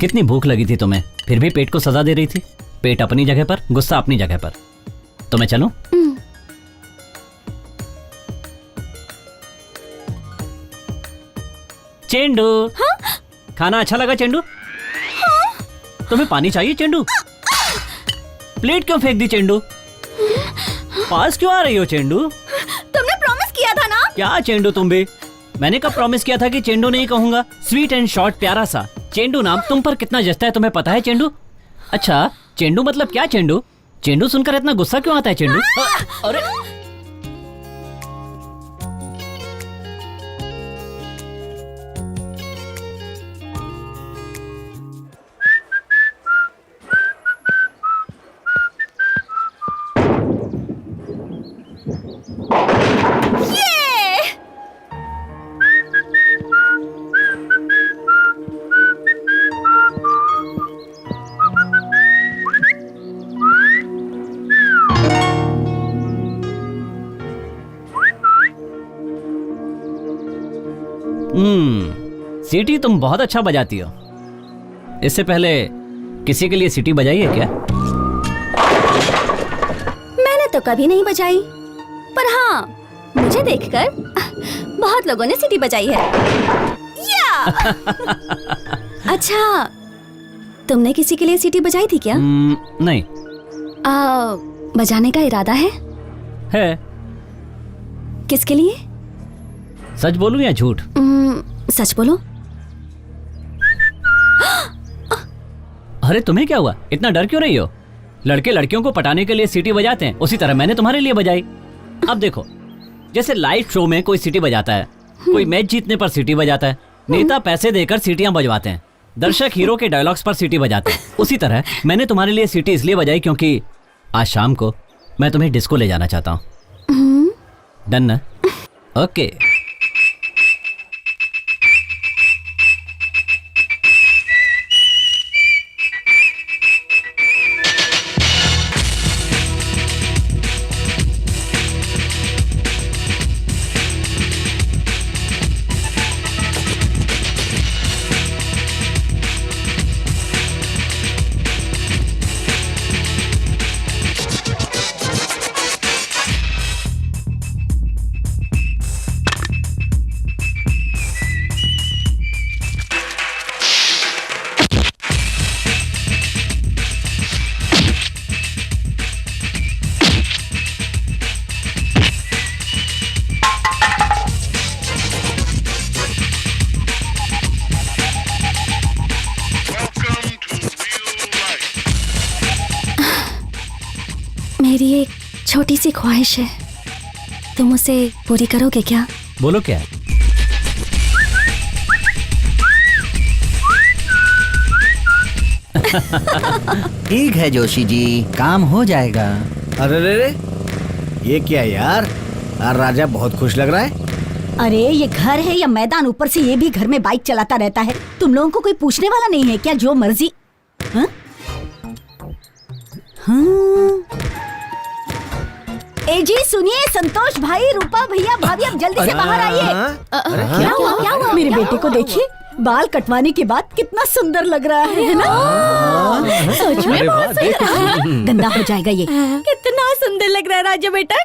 कितनी भूख लगी थी तुम्हें, फिर भी पेट को सजा दे रही थी। पेट अपनी जगह पर, गुस्सा अपनी जगह पर। तो मैं चलूं? चेंडू। हाँ? खाना अच्छा लगा चेंडू? हाँ? तुम्हें पानी चाहिए चेंडू? प्लेट क्यों फेंक दी चेंडू? पास क्यों आ रही हो चेंडू? तुमने प्रॉमिस किया था ना। क्या चेंडू तुम भी? मैंने कब प्रॉमिस किया था कि चेंडू नहीं कहूंगा? स्वीट एंड शॉर्ट प्यारा सा चेंडू नाम तुम पर कितना जचता है तुम्हें पता है चेंडू? अच्छा चेंडू मतलब क्या चेंडू? चेंडू सुनकर इतना गुस्सा क्यों आता है चेंडू? अरे सीटी तुम बहुत अच्छा बजाती हो। इससे पहले किसी के लिए सीटी बजाई है क्या? मैंने तो कभी नहीं बजाई, पर हाँ मुझे देखकर बहुत लोगों ने सीटी बजाई है। या! अच्छा, तुमने किसी के लिए सीटी बजाई थी क्या? नहीं। बजाने का इरादा है? है। किसके लिए? सच बोलूं या झूठ? सच बोलो। अरे तुम्हें क्या हुआ? इतना डर क्यों रही हो? लड़के लड़कियों को पटाने के लिए सीटी बजाते हैं, उसी तरह मैंने तुम्हारे लिए बजाई। अब देखो, जैसे लाइव शो में कोई सीटी बजाता है, कोई मैच जीतने पर सीटी बजाता है, नेता पैसे देकर सीटियां बजवाते हैं, दर्शक हीरो के डायलॉग्स पर सीटी बजाते हैं, उसी तरह मैंने तुम्हारे लिए सीटी इसलिए बजाई क्योंकि आज शाम को मैं तुम्हें डिस्को ले जाना चाहता हूँ। डन ना? ओके। मेरी एक छोटी सी ख्वाहिश है, तुम उसे पूरी करोगे क्या? बोलो क्या? ठीक है जोशी जी, काम हो जाएगा। अरे रे रे, ये क्या यार? राजा बहुत खुश लग रहा है। अरे ये घर है या मैदान? ऊपर से ये भी घर में बाइक चलाता रहता है। तुम लोगों को कोई पूछने वाला नहीं है क्या? जो मर्जी। हाँ? हाँ। ए जी सुनिए, संतोष भाई, रूपा भैया, भाभी अब जल्दी से बाहर आइए। क्या हुआ? क्या हुआ? मेरे बेटे को देखिए, बाल कटवाने के बाद कितना सुंदर लग रहा है ना? सच में बहुत सुंदर। गंदा हो जाएगा ये। कितना सुंदर लग रहा है राजा बेटा।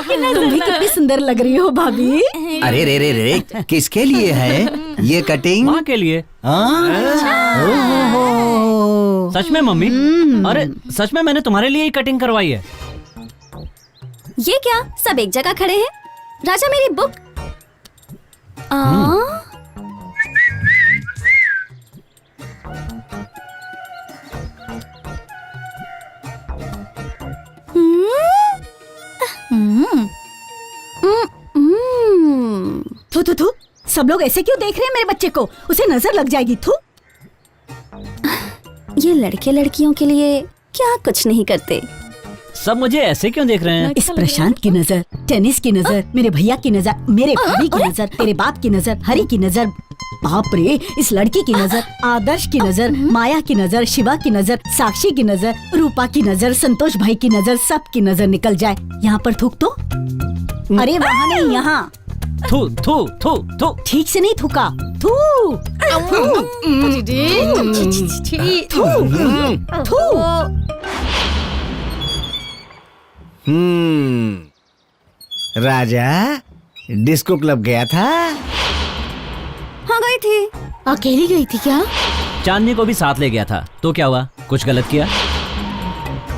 तुम भी कितनी सुंदर लग रही हो भाभी। अरे रे रे रे, किसके लिए है ये कटिंग? माँ के लिए। सच में मम्मी? अरे सच में मैंने तुम्हारे लिए ही कटिंग करवाई है। ये क्या, सब एक जगह खड़े हैं? राजा मेरी बुक। थू थू थू, सब लोग ऐसे क्यों देख रहे हैं मेरे बच्चे को? उसे नजर लग जाएगी। थू। ये लड़के लड़कियों के लिए क्या कुछ नहीं करते। सब मुझे ऐसे क्यों देख रहे हैं? इस प्रशांत की नजर, टेनिस की नजर, मेरे भैया की नजर, मेरे भाभी की नजर, तेरे बाप की नजर, हरी की नजर, बाप रे, इस लड़की की नजर, आदर्श की नजर, माया की नजर, शिवा की नजर, साक्षी की नजर, रूपा की नजर, संतोष भाई की नजर, सब की नजर निकल जाए। यहाँ पर थूक तो? अरे वहाँ नहीं, यहाँ। थू थू थू थू। ठीक से नहीं थूका। थू थू थू थू। राजा डिस्को क्लब गया था? हाँ गई थी। अकेली गई थी क्या? चांदनी को भी साथ ले गया था, तो क्या हुआ? कुछ गलत किया?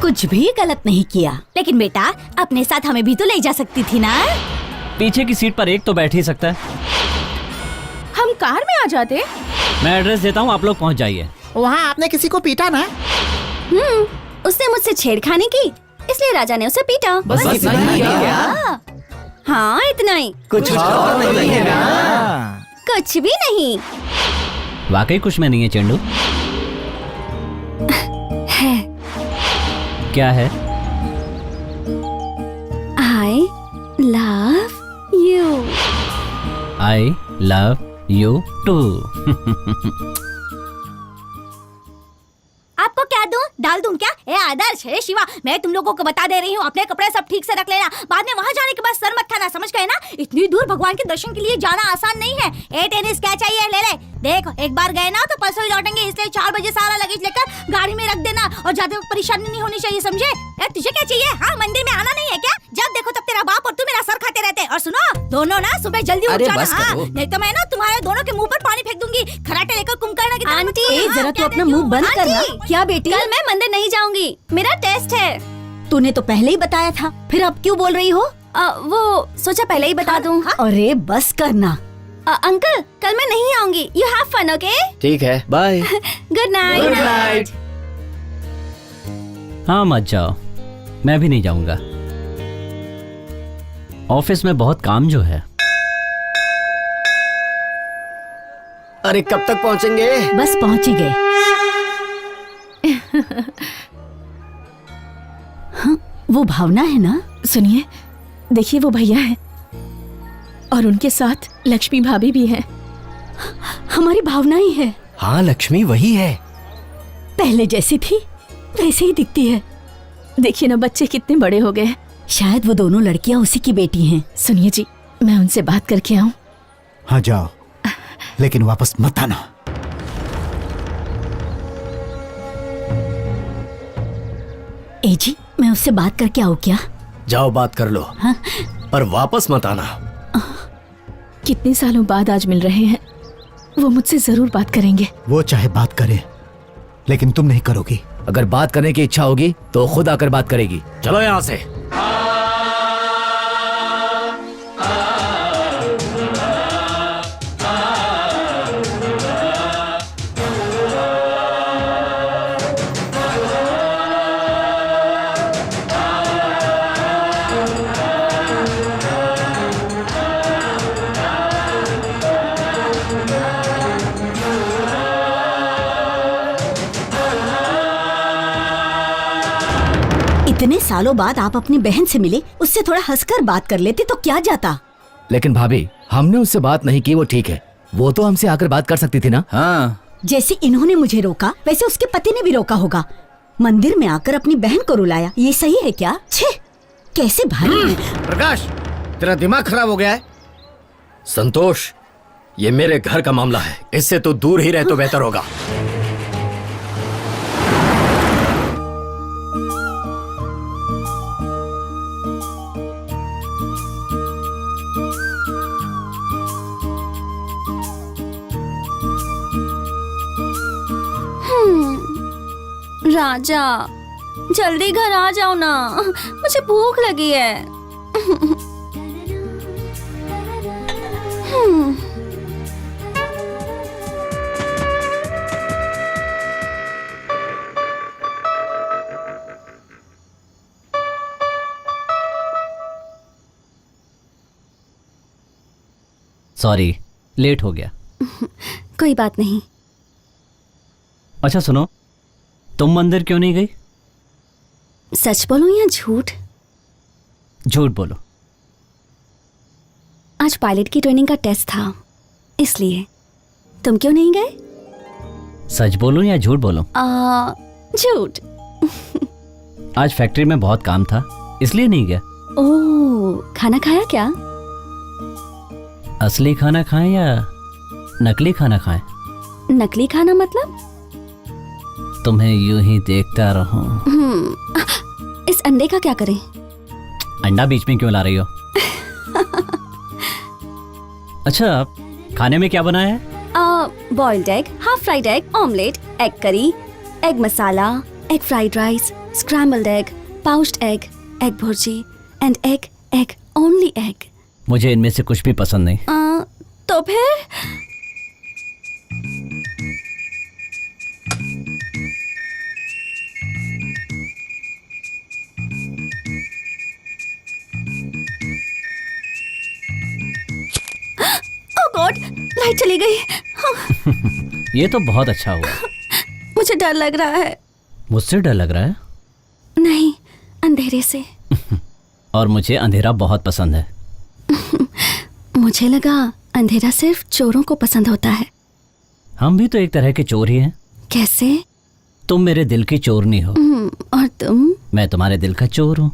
कुछ भी गलत नहीं किया। लेकिन बेटा अपने साथ हमें भी तो ले जा सकती थी ना। पीछे की सीट पर एक तो बैठ ही सकता है। हम कार में आ जाते। मैं एड्रेस देता हूँ, आप लोग पहुँच जाइए। वहाँ आपने किसी को पीटा ना? उसने मुझसे छेड़खानी की, इसलिए राजा ने उसे पीटा। बस इतना ही क्या? हाँ इतना ही, कुछ और नहीं है ना? कुछ भी नहीं वाकई कुछ में नहीं है चेंडू। है। क्या है? I love you. I love you too. आपको क्या दूं? डाल दूं क्या? ए आदर्श है शिवा, मैं तुम लोगों को बता दे रही हूँ, अपने कपड़े सब ठीक से रख लेना। बाद में वहाँ जाने के बाद सर मत खाना, समझ गए ना? इतनी दूर भगवान के दर्शन के लिए जाना आसान नहीं है। ए टेनिस क्या चाहिए? ले ले। देख एक बार गए ना तो परसों ही लौटेंगे, इसलिए 4 बजे सारा लगेज लेकर गाड़ी में रख देना और ज्यादा परेशानी नहीं होनी चाहिए, समझे? यार तुझे क्या चाहिए? हाँ मंदिर में आना नहीं है क्या? जब देखो तब तेरा बाप और तू मेरा सर खाते रहते। और सुनो दोनों ना सुबह जल्दी उठ जाना, हाँ? नहीं तो मैं ना तुम्हारे दोनों के मुंह पर पानी फेंक दूंगी, खराटे लेकर कुंभकर्ण की तरह। आंटी जरा तू अपना मुंह बंद करना। क्या बेटी? कल मैं मंदिर नहीं जाऊंगी, मेरा टेस्ट है। तूने तो पहले ही बताया था, फिर अब क्यों बोल रही हो? वो सोचा पहले ही बता दूं। अरे बस करना। अंकल कल मैं नहीं आऊंगी, यू हैव फन, ओके? ठीक है, बाय। Good night. हाँ मत जाओ, मैं भी नहीं जाऊंगा। ऑफिस में बहुत काम जो है। अरे कब तक पहुंचेंगे? बस पहुंच ही गए। हाँ, वो भावना है ना? सुनिए, देखिए वो भैया है और उनके साथ लक्ष्मी भाभी भी है। हमारी भावना ही है। हाँ लक्ष्मी वही है। पहले जैसी थी वैसे ही दिखती है। देखिए ना बच्चे कितने बड़े हो गए। शायद वो दोनों लड़कियां उसी की बेटी हैं। सुनिए जी, मैं उनसे बात करके आऊं? हाँ जाओ, लेकिन वापस मत आना। ए जी, मैं उससे बात करके आऊं क्या? जाओ बात कर लो, हाँ? पर वापस मत आना। कितने सालों बाद आज मिल रहे हैं, वो मुझसे जरूर बात करेंगे। वो चाहे बात करे, लेकिन तुम नहीं करोगी। अगर बात करने की इच्छा होगी तो खुद आकर बात करेगी। चलो यहाँ से। इतने सालों बाद आप अपनी बहन से मिले, उससे थोड़ा हंसकर बात कर लेते तो क्या जाता। लेकिन भाभी, हमने उससे बात नहीं की, वो ठीक है। वो तो हमसे आकर बात कर सकती थी ना? हाँ। जैसे इन्होंने मुझे रोका, वैसे उसके पति ने भी रोका होगा। मंदिर में आकर अपनी बहन को रुलाया, ये सही है क्या? छे, कैसे भारी है। प्रकाश, तेरा दिमाग खराब हो गया है? संतोष, ये मेरे घर का मामला है, इससे तो दूर ही रहे तो बेहतर होगा। राजा जल्दी घर आ जाओ ना, मुझे भूख लगी है। सॉरी, लेट हो गया। कोई बात नहीं। अच्छा सुनो, तुम मंदिर क्यों नहीं गई? सच बोलूं या झूठ? झूठ बोलो। आज पायलट की ट्रेनिंग का टेस्ट था, इसलिए। तुम क्यों नहीं गए? सच बोलूं या झूठ बोलूं? झूठ। आज फैक्ट्री में बहुत काम था, इसलिए नहीं गया। ओह, खाना खाया क्या? असली खाना खाएं या नकली खाना खाएं? नकली खाना मतलब? तुम्हें यूं ही देखता रहूं। इस अंडे का क्या करें? अंडा बीच में क्यों ला रही हो? अच्छा, खाने में क्या बना है? Boiled egg, half fried egg, omelette, egg curry, egg masala, egg fried rice, scrambled egg, poached egg, egg bhurji and egg only egg. मुझे इनमें से कुछ भी पसंद नहीं। तो फिर ओह गॉड, लाइट चली गई। ये तो बहुत अच्छा हुआ। मुझे डर लग रहा है। मुझसे डर लग रहा है? नहीं, अंधेरे से। और मुझे अंधेरा बहुत पसंद है। मुझे लगा अंधेरा सिर्फ चोरों को पसंद होता है। हम भी तो एक तरह के चोर ही हैं। कैसे? तुम मेरे दिल की चोरनी हो। और तुम? मैं तुम्हारे दिल का चोर हूँ।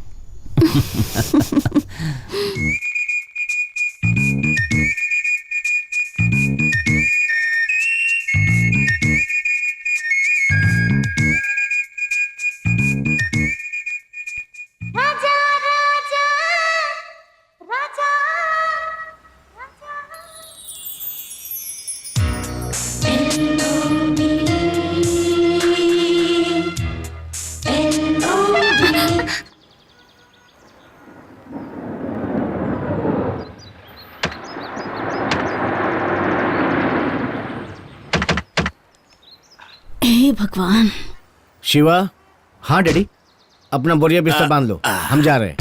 हे भगवान। शिवा, हाँ डैडी। अपना बोरिया बिस्तर बांध लो, हम जा रहे हैं।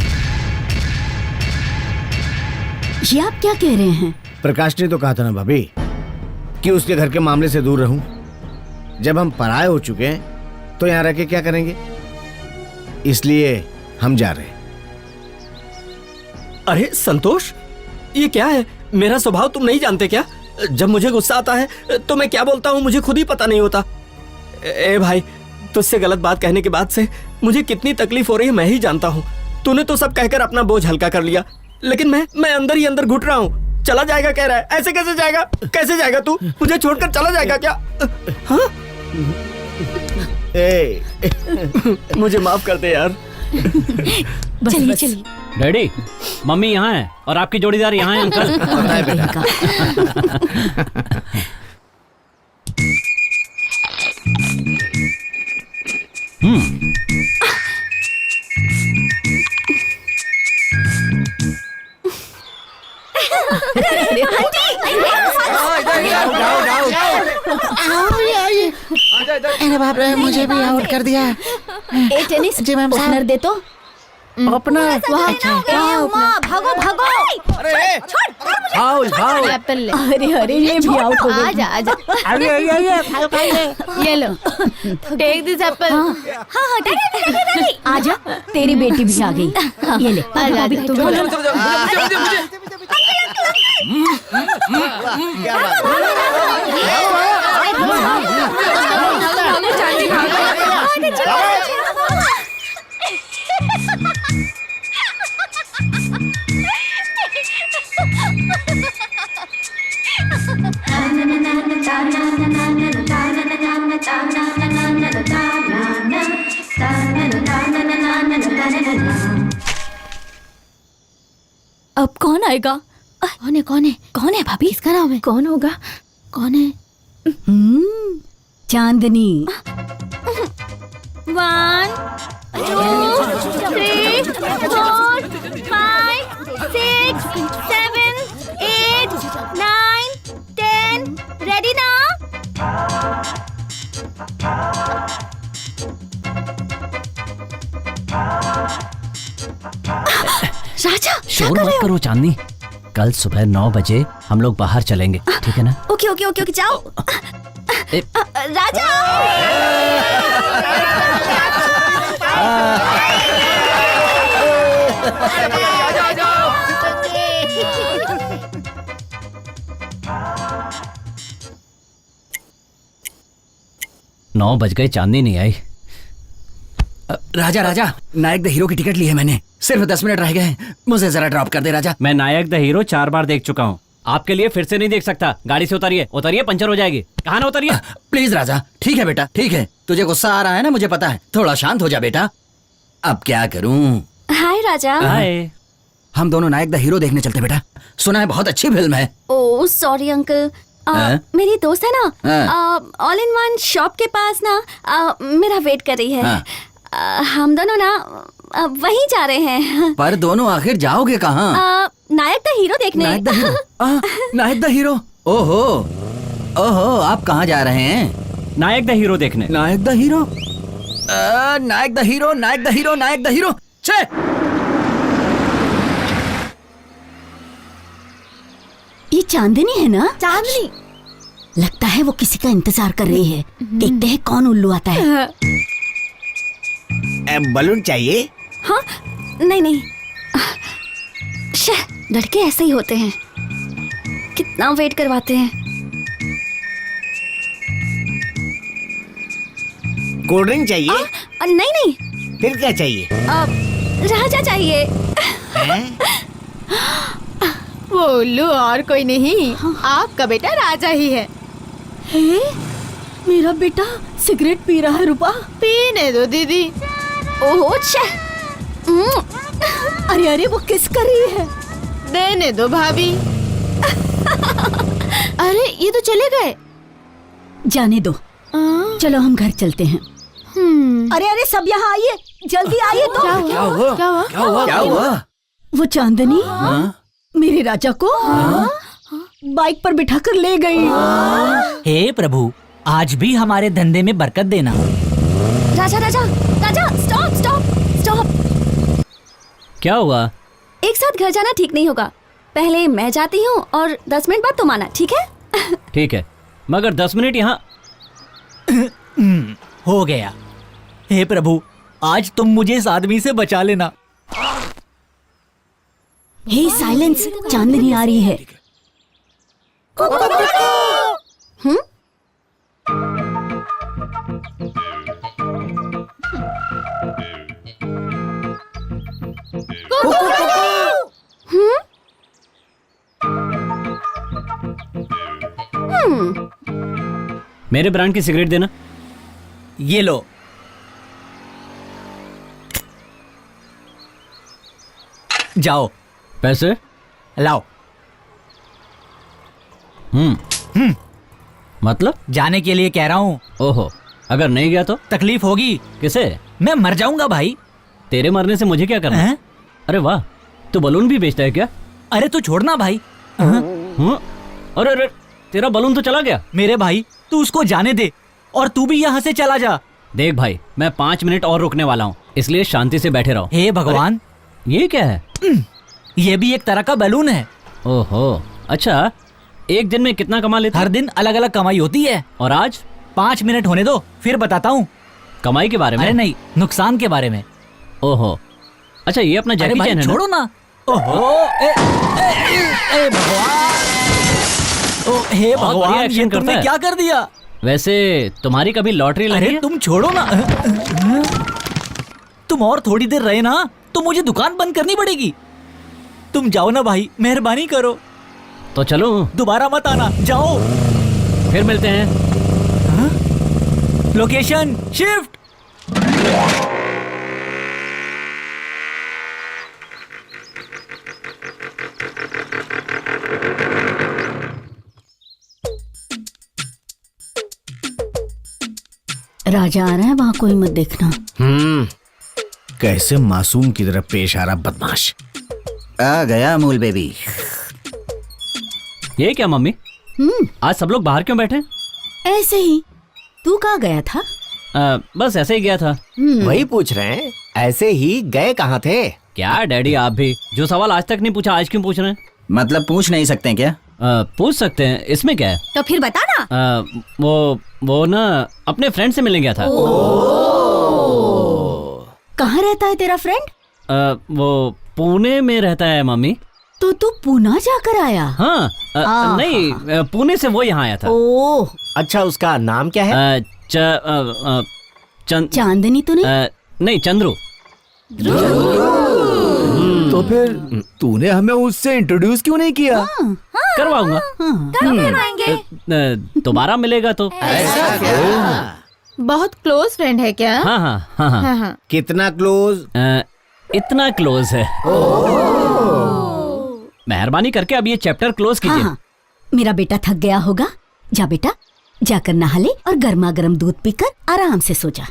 ये आप क्या कह रहे हैं? प्रकाश ने तो कहा था ना भाभी कि उसके घर के मामले से दूर रहूं। जब हम पराये हो चुके हैं तो यहाँ रह के क्या करेंगे, इसलिए हम जा रहे हैं। अरे संतोष, ये क्या है? मेरा स्वभाव तुम नहीं जानते क्या? जब मुझे गुस्सा आता है तो मैं क्या बोलता हूँ मुझे खुद ही पता नहीं होता। ए भाई, तुझसे गलत बात कहने के बाद से मुझे कितनी तकलीफ हो रही है मैं ही जानता हूँ। तूने तो सब कहकर अपना बोझ हल्का कर लिया, लेकिन मैं अंदर ही अंदर घुट रहा हूँ। चला जाएगा कह रहा है, ऐसे कैसे जाएगा? कैसे जाएगा तू? मुझे छोड़कर चला जाएगा क्या? हाँ? मुझे माफ कर दे यार। चलिए चलिए। डैडी, मम्मी यहाँ है और आपकी जोड़ीदार यहाँ है अंकल। पता है बेटा। अरे बाप रे, मुझे भी आउट कर दिया। ए टेनिस जी मैम साहब। ओपनर दे तो। ओपनर? भागो भागो। Foul foul. एप्पल अरे अरे, ये भी आउट हो गई। आजा आजा, ये लो, टेक दिस एप्पल। हाँ आजा, तेरी बेटी भी आ गई। ये ले। आजा, अभी तुम बोलो। अब कौन आएगा? कौन है भाभी? इसका नाम है? कौन होगा? कौन है? चांदनी। 1 2 3 4 5 6 7 8 9 10 रेडी ना? राजा, शोर मत करो चांदनी। कल सुबह 9 बजे हम लोग बाहर चलेंगे, ठीक है ना? ओके ओके ओके ओके, जाओ। राजा, नौ बज गए, चांदनी नहीं आई। राजा राजा, नायक द हीरो की टिकट ली है मैंने, सिर्फ 10 मिनट रह गए हैं, मुझे जरा ड्रॉप कर दे राजा। मैं नायक द हीरो 4 बार देख चुका हूँ, आपके लिए फिर से नहीं देख सकता। गाड़ी से उतरिए, उतरिए, पंचर हो जाएगी। कहाँ ना उतरिए। प्लीज राजा। ठीक है बेटा, ठीक है। तुझे गुस्सा आ रहा है ना, मुझे पता है। थोड़ा शांत हो जा बेटा। अब क्या करूं? हाय राजा। हाय। हम दोनों नायक द हीरो देखने चलते बेटा, सुना है बहुत अच्छी फिल्म है। ओह सॉरी अंकल, मेरी दोस्त है ना ऑल इन वन शॉप के पास ना मेरा वेट कर रही है। हम दोनों ना वहीं जा रहे हैं। पर दोनों आखिर जाओगे कहाँ? नायक द हीरो देखने। Nayak the hero? Nayak the hero? ओहो ओहो, आप कहाँ जा रहे हैं? नायक द हीरो देखने। Nayak the hero? Nayak the hero, Nayak the hero, Nayak the hero. छे! ये चांदनी है ना? चांदनी लगता है वो किसी का इंतजार कर रही है। देखते हैं कौन उल्लू आता है। बलून चाहिए? हाँ नहीं नहीं, लड़के ऐसे ही होते हैं, कितना वेट करवाते हैं। कोल्ड ड्रिंक चाहिए? नहीं नहीं। फिर क्या चाहिए? राजा चाहिए। वो उल्लू और कोई नहीं, आपका बेटा राजा ही है। मेरा बेटा सिगरेट पी रहा है। रूपा, पीने दो दीदी। ओहो अरे अरे, वो किस कर रही है? देने दो भाभी। अरे ये तो चले गए। जाने दो, चलो हम घर चलते हैं। अरे अरे, सब यहाँ आइए, जल्दी आइए। तो क्या हुआ? क्या हुआ? क्या हुआ? क्या हुआ? वो चांदनी मेरे राजा को बाइक पर बिठाकर ले गई। हे प्रभु, आज भी हमारे धंधे में बरकत देना। राजा राजा राजा, स्टॉप स्टॉप स्टॉप। क्या हुआ? एक साथ घर जाना ठीक नहीं होगा। पहले मैं जाती हूँ और 10 मिनट बाद तुम आना, ठीक है? ठीक है, मगर 10 मिनट यहाँ। हो गया। हे प्रभु, आज तुम मुझे इस आदमी से बचा लेना। हे साइलेंस, चांदनी आ रही है। मेरे ब्रांड की सिगरेट देना। ये लो। जाओ। पैसे लाओ। मतलब? जाने के लिए कह रहा हूँ। ओहो, अगर नहीं गया तो तकलीफ होगी। किसे? मैं मर जाऊंगा भाई। तेरे मरने से मुझे क्या करना है? अरे वाह, तू बलून भी बेचता है क्या? अरे तू छोड़ना भाई। अरे अरे, तेरा बलून तो चला गया। मेरे भाई, तू उसको जाने दे और तू भी यहाँ से चला जा। देख भाई, मैं 5 मिनट और रुकने वाला हूँ, इसलिए शांति से बैठे रहो। हे भगवान, ये क्या है? ये भी एक तरह का बैलून है। ओहो, अच्छा। एक दिन में कितना कमा लेते? हर दिन अलग अलग कमाई होती है। और आज? 5 मिनट होने दो, फिर बताता हूँ। कमाई के बारे में? अरे नहीं, नुकसान के बारे में। ओहो, अच्छा, ये अपना जैकी चैन है? छोड़ो ना। ओहो, हे भगवान, ये तुमने क्या कर दिया? वैसे तुम्हारी कभी लॉटरी लगी? अरे तुम छोड़ो ना। तुम और थोड़ी देर रहे ना तो मुझे दुकान बंद करनी पड़ेगी। तुम जाओ ना भाई, मेहरबानी करो। तो चलो, दोबारा मत आना, जाओ। फिर मिलते हैं। Location shift. राजा आ रहा है, वहाँ कोई मत देखना। कैसे मासूम की तरफ पेश आ रहा बदमाश। आ गया अमूल बेबी। ये क्या मम्मी, आज सब लोग बाहर क्यों बैठे? ऐसे ही। तू कहाँ गया था? बस ऐसे ही गया था। वही पूछ रहे हैं, ऐसे ही गए कहाँ थे? क्या डैडी, आप भी जो सवाल आज तक नहीं पूछा, आज क्यों पूछ रहे हैं? मतलब पूछ नहीं सकते हैं क्या? पूछ सकते हैं, इसमें क्या है? तो फिर बता ना। वो ना अपने फ्रेंड से मिलने गया था। कहाँ रहता है तेरा फ्रेंड? वो पुणे में रहता है मम्मी। तो तू पूना जाकर आया? हाँ, नहीं, पुणे से वो यहाँ आया था। ओह, अच्छा, उसका नाम क्या है? चांदनी तो नहीं? नहीं, चंद्रू। तो फिर तूने हमें उससे इंट्रोड्यूस क्यों नहीं किया? करवाऊंगा। करवाएंगे। दोबारा मिलेगा तो। बहुत क्लोज फ्रेंड है क्या? हाँ हाँ हाँ हाँ। हाँ। कितना क्लोज? इतना क्लोज है। मेहरबानी करके अब ये चैप्टर क्लोज कीजिए। हाँ, मेरा बेटा थक गया होगा। जा बेटा, जाकर नहा ले और गर्मा गर्म दूध पीकर आराम से सो जा।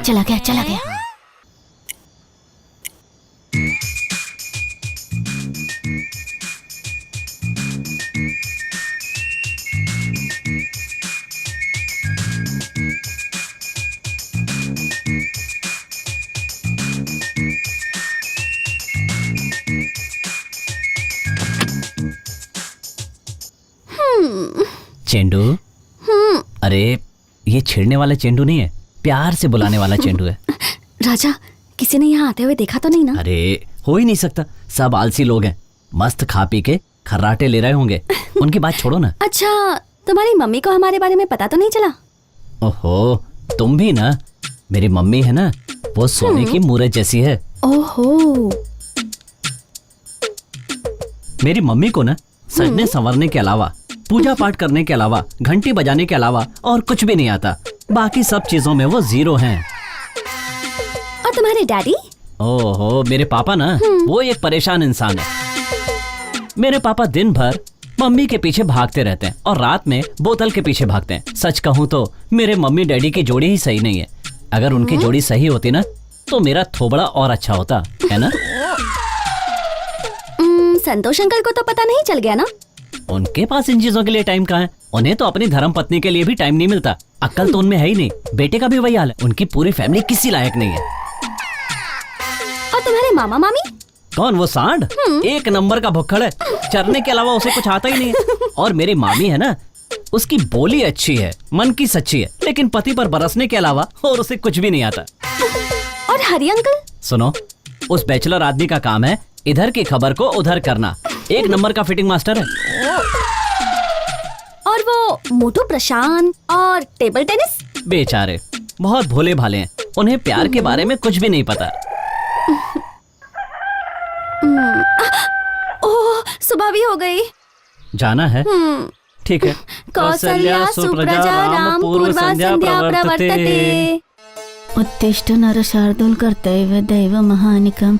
चला गया, चला गया। चेंडू, अरे ये छेड़ने वाला चेंडू नहीं है, प्यार से बुलाने वाला चेंडू है। राजा, किसी ने यहाँ आते हुए देखा तो नहीं ना? अरे हो ही नहीं सकता, सब आलसी लोग हैं, मस्त खा पी के खर्राटे ले रहे होंगे। उनकी बात छोड़ो ना। अच्छा, तुम्हारी मम्मी को हमारे बारे में पता तो नहीं चला? ओहो, तुम भी ना। मेरी मम्मी है ना, वो सोने की मूरत जैसी है। ओहो। मेरी मम्मी को ना सजने संवरने के अलावा, पूजा पाठ करने के अलावा, घंटी बजाने के अलावा और कुछ भी नहीं आता। बाकी सब चीजों में वो जीरो हैं। और तुम्हारे डैडी? ओहो, मेरे पापा ना, वो एक परेशान इंसान है। मेरे पापा दिन भर मम्मी के पीछे भागते रहते हैं और रात में बोतल के पीछे भागते हैं। सच कहूँ तो मेरे मम्मी डैडी की जोड़ी ही सही नहीं है। अगर उनकी जोड़ी सही होती ना तो मेरा थोबड़ा और अच्छा होता, है ना? संतोष अंकल को तो पता नहीं चल गया ना? उनके पास इन चीजों के लिए टाइम कहाँ है? उन्हें तो अपनी धर्म पत्नी के लिए भी टाइम नहीं मिलता। अक्ल तो उनमें है ही नहीं। बेटे का भी वही हाल है। उनकी पूरी फैमिली किसी लायक नहीं है। और तुम्हारे मामा मामी? कौन? वो सांड एक नंबर का भुक्कड़ है। चरने के अलावा उसे कुछ आता ही नहीं है। और मेरी मामी है ना, उसकी बोली अच्छी है, मन की सच्ची है, लेकिन पति पर बरसने के अलावा और उसे कुछ भी नहीं आता। और हरि अंकल? सुनो, उस बैचलर आदमी का काम है इधर की खबर को उधर करना। एक नंबर का फिटिंग मास्टर है। और वो मोटू प्रशांत और टेबल टेनिस? बेचारे बहुत भोले भाले हैं। उन्हें प्यार के बारे में कुछ भी नहीं पता। ओह, सुबह भी हो गई। जाना है? ठीक है। कौसल्या सुप्रजा राम पूर्वा संध्या प्रवर्तते। उत्तिष्ठ नर शार्दूल कर्तव्य दैव महानिकम।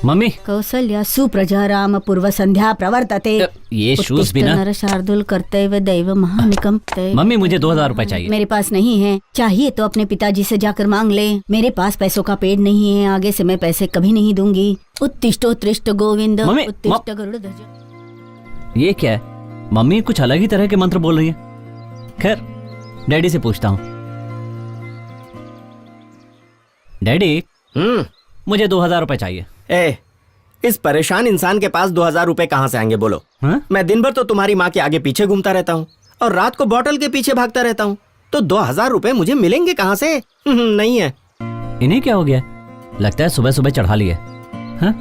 मम्मी, कौसल्या सुप्रजा राम पूर्व संध्या प्रवर्तते। ये शूज भी ना। नर शार्दूल कर्तव्य दैव महानिकम। मम्मी, मुझे 2000 रुपए चाहिए। मेरे पास नहीं है। चाहिए तो अपने पिताजी से जाकर मांग ले। मेरे पास पैसों का पेड़ नहीं है। आगे से मैं पैसे कभी नहीं दूंगी। उत्तिष्ठोत्तिष्ठ गोविंद, मम्मी, उत्तिष्ठ गरुड़ध्वज। ये क्या है? मम्मी कुछ अलग ही तरह के मंत्र बोल रही है। खैर, डैडी से पूछता हूँ। डैडी, मुझे 2000 रुपए चाहिए। ए, इस परेशान इंसान के पास 2000 रुपए कहाँ से आएंगे बोलो? मैं दिन भर तो तुम्हारी माँ के आगे पीछे घूमता रहता हूँ और रात को बॉटल के पीछे भागता रहता हूँ, तो 2000 रुपए मुझे मिलेंगे कहाँ से? नहीं है। इन्हें क्या हो गया? लगता है सुबह सुबह चढ़ा लिए। हाँ?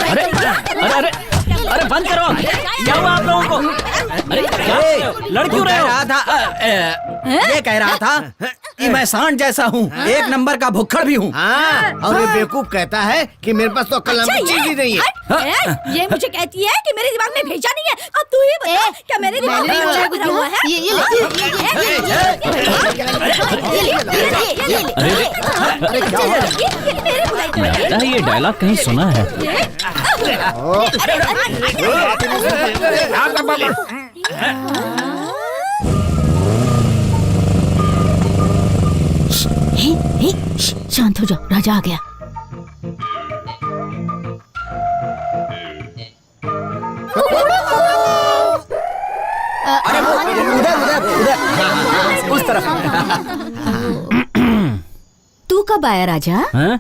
अरे अरे अरे अरे बंद करो। क्या हुआ आप लोगों को? अरे क्या लड़ क्यों रहे हो? ये कह रहा था कि मैं सांड जैसा हूँ, एक नंबर का भुक्कड़ भी हूँ। और ये बेवकूफ कहता है कि मेरे पास तो अक्ल नाम की चीज ही नहीं है। ये मुझे कहती है कि मेरे दिमाग में भेजा नहीं है। अब तू ही बता, क्या मेरे दिमाग में भेजा गुजरा हुआ है? लगता है ये डायलॉग कहीं सुना है। शांत हो जाओ, राजा आ गया। उस तरफ। तू कब आया राजा? हाँ?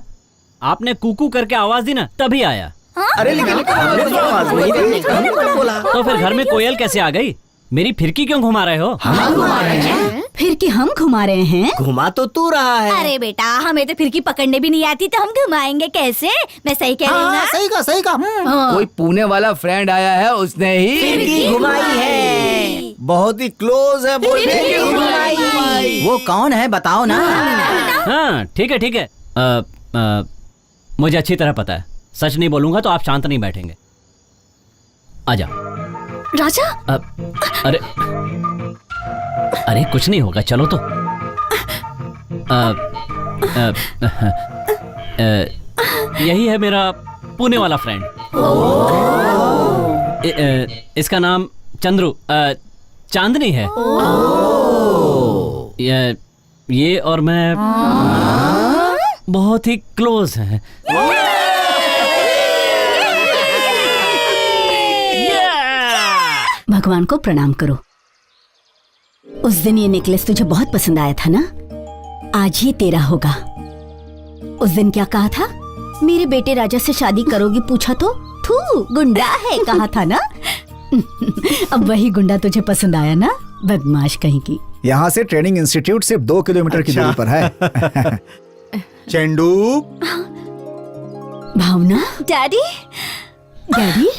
आपने कूकू करके आवाज दी ना, तभी आया। अरे लेकिन आवाज नहीं दी। तो फिर घर में कोयल कैसे आ गई? मेरी फिरकी क्यों घुमा रहे हो? फिर कि हम घुमा रहे हैं? घुमा तो तू रहा है। अरे बेटा, हमें तो फिरकी पकड़ने भी नहीं आती, तो हम घुमाएंगे कैसे? मैं सही कह रही हूँ ना? सही का। कोई पुणे वाला फ्रेंड आया है, उसने ही फिरकी घुमाई है। बहुत ही क्लोज है, बोल फिरकी घुमाई। वो कौन है बताओ ना। हाँ ठीक है ठीक है। मुझे अच्छी तरह पता है, सच नहीं बोलूंगा तो आप शांत नहीं बैठेंगे। आजा। राजा। अरे अरे कुछ नहीं होगा, चलो तो। यही है मेरा पुणे वाला फ्रेंड। इसका नाम चंद्रू चांदनी है। ये और मैं बहुत ही क्लोज हैं। भगवान को प्रणाम करो। उस दिन ये नेकलेस तुझे बहुत पसंद आया था ना, आज ही तेरा होगा। उस दिन क्या कहा था? मेरे बेटे राजा से शादी करोगी पूछा तो थू गुंडा है कहा था ना। अब वही गुंडा तुझे पसंद आया ना, बदमाश कहीं की। यहाँ से ट्रेनिंग इंस्टीट्यूट सिर्फ 2 किलोमीटर की दूरी पर है। चेंडू। भावना। डैडी। डैडी।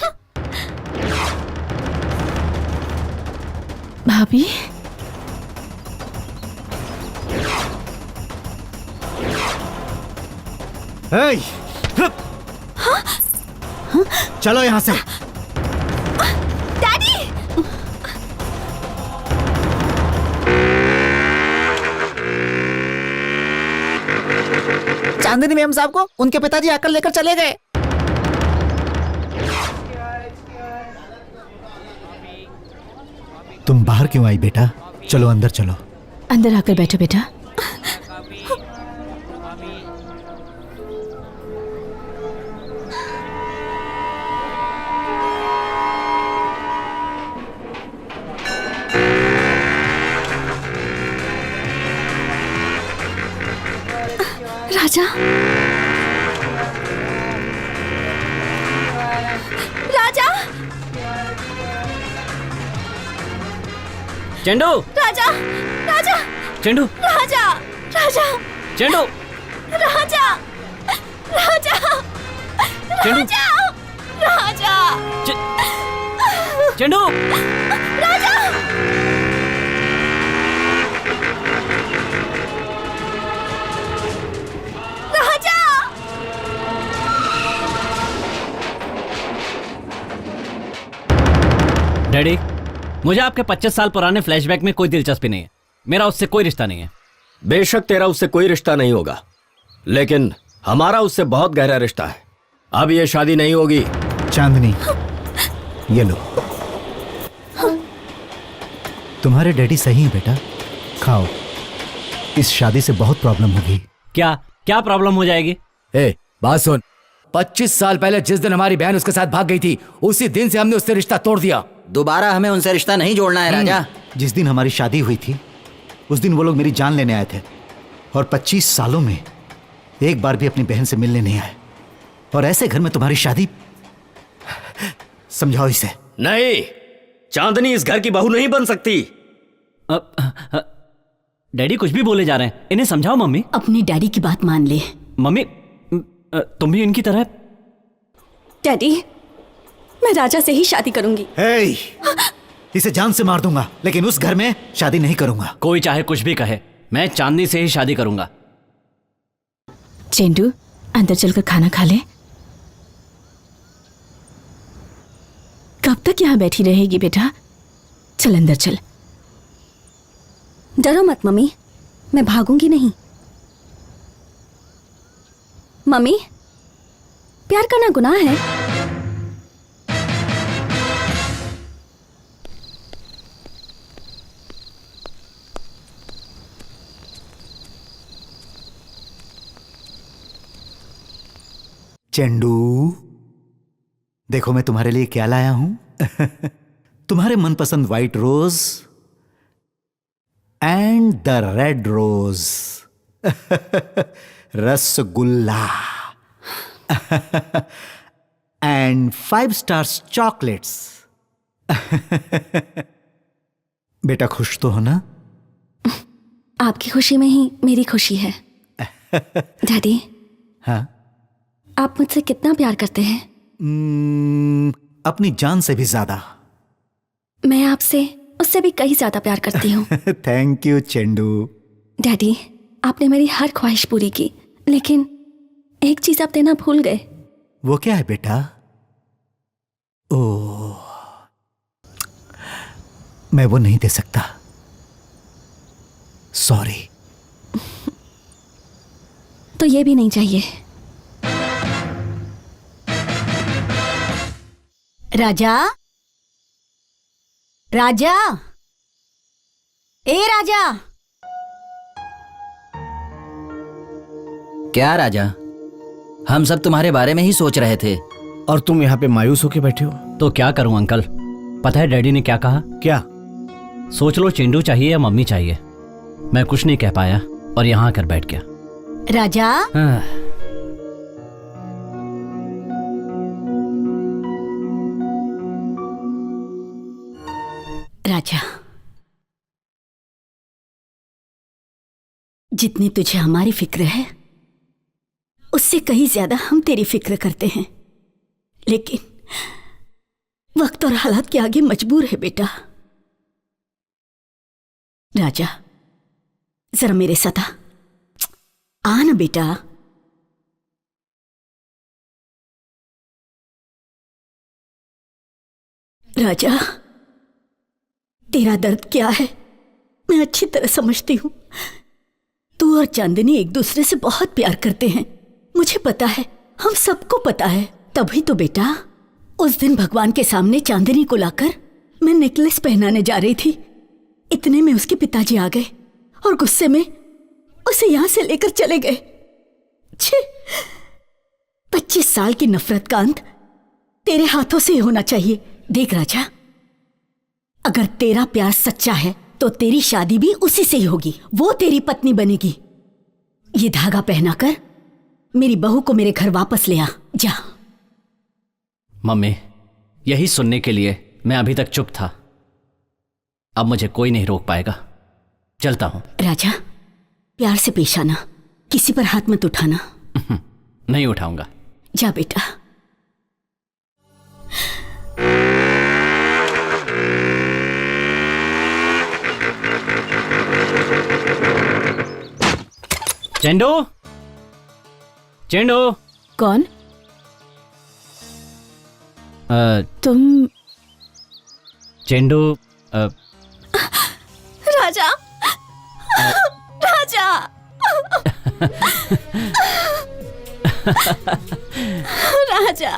भाभी। चलो यहाँ से। डैडी। चांदनी मैम साहब को उनके पिताजी आकर लेकर चले गए। तुम बाहर क्यों आई बेटा? चलो अंदर चलो। अंदर आकर बैठो बेटा। राजा। राजा। चेंडू। राजा। राजा। चेंडू। राजा। राजा। चेंडू। राजा। राजा। चेंडू। राजा। चेंडू। राजा। राजा। डैडी, मुझे आपके 25 साल पुराने फ्लैशबैक में कोई दिलचस्पी नहीं है। मेरा उससे कोई रिश्ता नहीं है। बेशक तेरा उससे कोई रिश्ता नहीं होगा, लेकिन हमारा उससे बहुत गहरा रिश्ता है। अब ये शादी नहीं होगी। चांदनी, ये लो। तुम्हारे डैडी सही हैं बेटा, खाओ। इस शादी से बहुत प्रॉब्लम होगी। क्या क्या प्रॉब्लम हो जाएगी? बात सुन, 25 साल पहले जिस दिन हमारी बहन उसके साथ भाग गई थी, उसी दिन से हमने उससे रिश्ता तोड़ दिया। दोबारा हमें उनसे रिश्ता नहीं जोड़ना है राजा। जिस दिन हमारी शादी हुई थी उस दिन वो लोग मेरी जान लेने आए थे, और 25 सालों में एक बार भी अपनी बहन से मिलने नहीं आए। और ऐसे घर में तुम्हारी शादी, समझाओ इसे। नहीं, चांदनी इस घर की बहू नहीं बन सकती। डैडी कुछ भी बोले जा रहे हैं, इन्हें समझाओ। मम्मी अपनी डैडी की बात मान ले। मम्मी तुम भी इनकी तरह। डैडी, मैं राजा से ही शादी करूंगी। इसे जान से मार दूंगा, लेकिन उस घर में शादी नहीं करूंगा। कोई चाहे कुछ भी कहे, मैं चांदनी से ही शादी करूंगा। चेंडू, अंदर चलकर खाना खा ले। कब तक यहाँ बैठी रहेगी बेटा? चल अंदर चल। डरो मत मम्मी, मैं भागूंगी नहीं। मम्मी, प्यार करना गुनाह है? चेंडू, देखो मैं तुम्हारे लिए क्या लाया हूं। तुम्हारे मनपसंद white rose and the red rose. Rasgulla and 5 stars chocolates. बेटा खुश तो हो ना? आपकी खुशी में ही मेरी खुशी है। डैडी, हाँ? आप मुझसे कितना प्यार करते हैं? अपनी जान से भी ज्यादा। मैं आपसे उससे उससे भी कहीं ज्यादा प्यार करती हूँ। थैंक यू चेंडू। डैडी, आपने मेरी हर ख्वाहिश पूरी की, लेकिन एक चीज आप देना भूल गए। वो क्या है बेटा? ओह, मैं वो नहीं दे सकता, सॉरी। तो ये भी नहीं चाहिए। राजा, राजा, ए राजा। क्या राजा, हम सब तुम्हारे बारे में ही सोच रहे थे और तुम यहाँ पे मायूस होके बैठे हो। तो क्या करूं अंकल, पता है डैडी ने क्या कहा? क्या? सोच लो चेंडू चाहिए या मम्मी चाहिए। मैं कुछ नहीं कह पाया और यहाँ आकर बैठ गया। राजा, राजा, जितनी तुझे हमारी फिक्र है उससे कहीं ज्यादा हम तेरी फिक्र करते हैं, लेकिन वक्त और हालात के आगे मजबूर है बेटा। राजा, जरा मेरे साथ आ ना बेटा। राजा, तेरा दर्द क्या है मैं अच्छी तरह समझती हूं। तू और चांदनी एक दूसरे से बहुत प्यार करते हैं, मुझे पता है, हम सबको पता है। तभी तो बेटा उस दिन भगवान के सामने चांदनी को लाकर मैं नेकलेस पहनाने जा रही थी, इतने में उसके पिताजी आ गए और गुस्से में उसे यहां से लेकर चले गए। 25 साल की नफरत का अंत तेरे हाथों से ही होना चाहिए। देख राजा, अगर तेरा प्यार सच्चा है तो तेरी शादी भी उसी से ही होगी, वो तेरी पत्नी बनेगी। ये धागा पहनाकर मेरी बहू को मेरे घर वापस ले आ, जा। मम्मी, यही सुनने के लिए मैं अभी तक चुप था, अब मुझे कोई नहीं रोक पाएगा। चलता हूं। राजा, प्यार से पेश आना, किसी पर हाथ मत उठाना। नहीं उठाऊंगा। जा बेटा। चेंडू, चेंडू। कौन? तुम? चेंडू। राजा, राजा। राजा,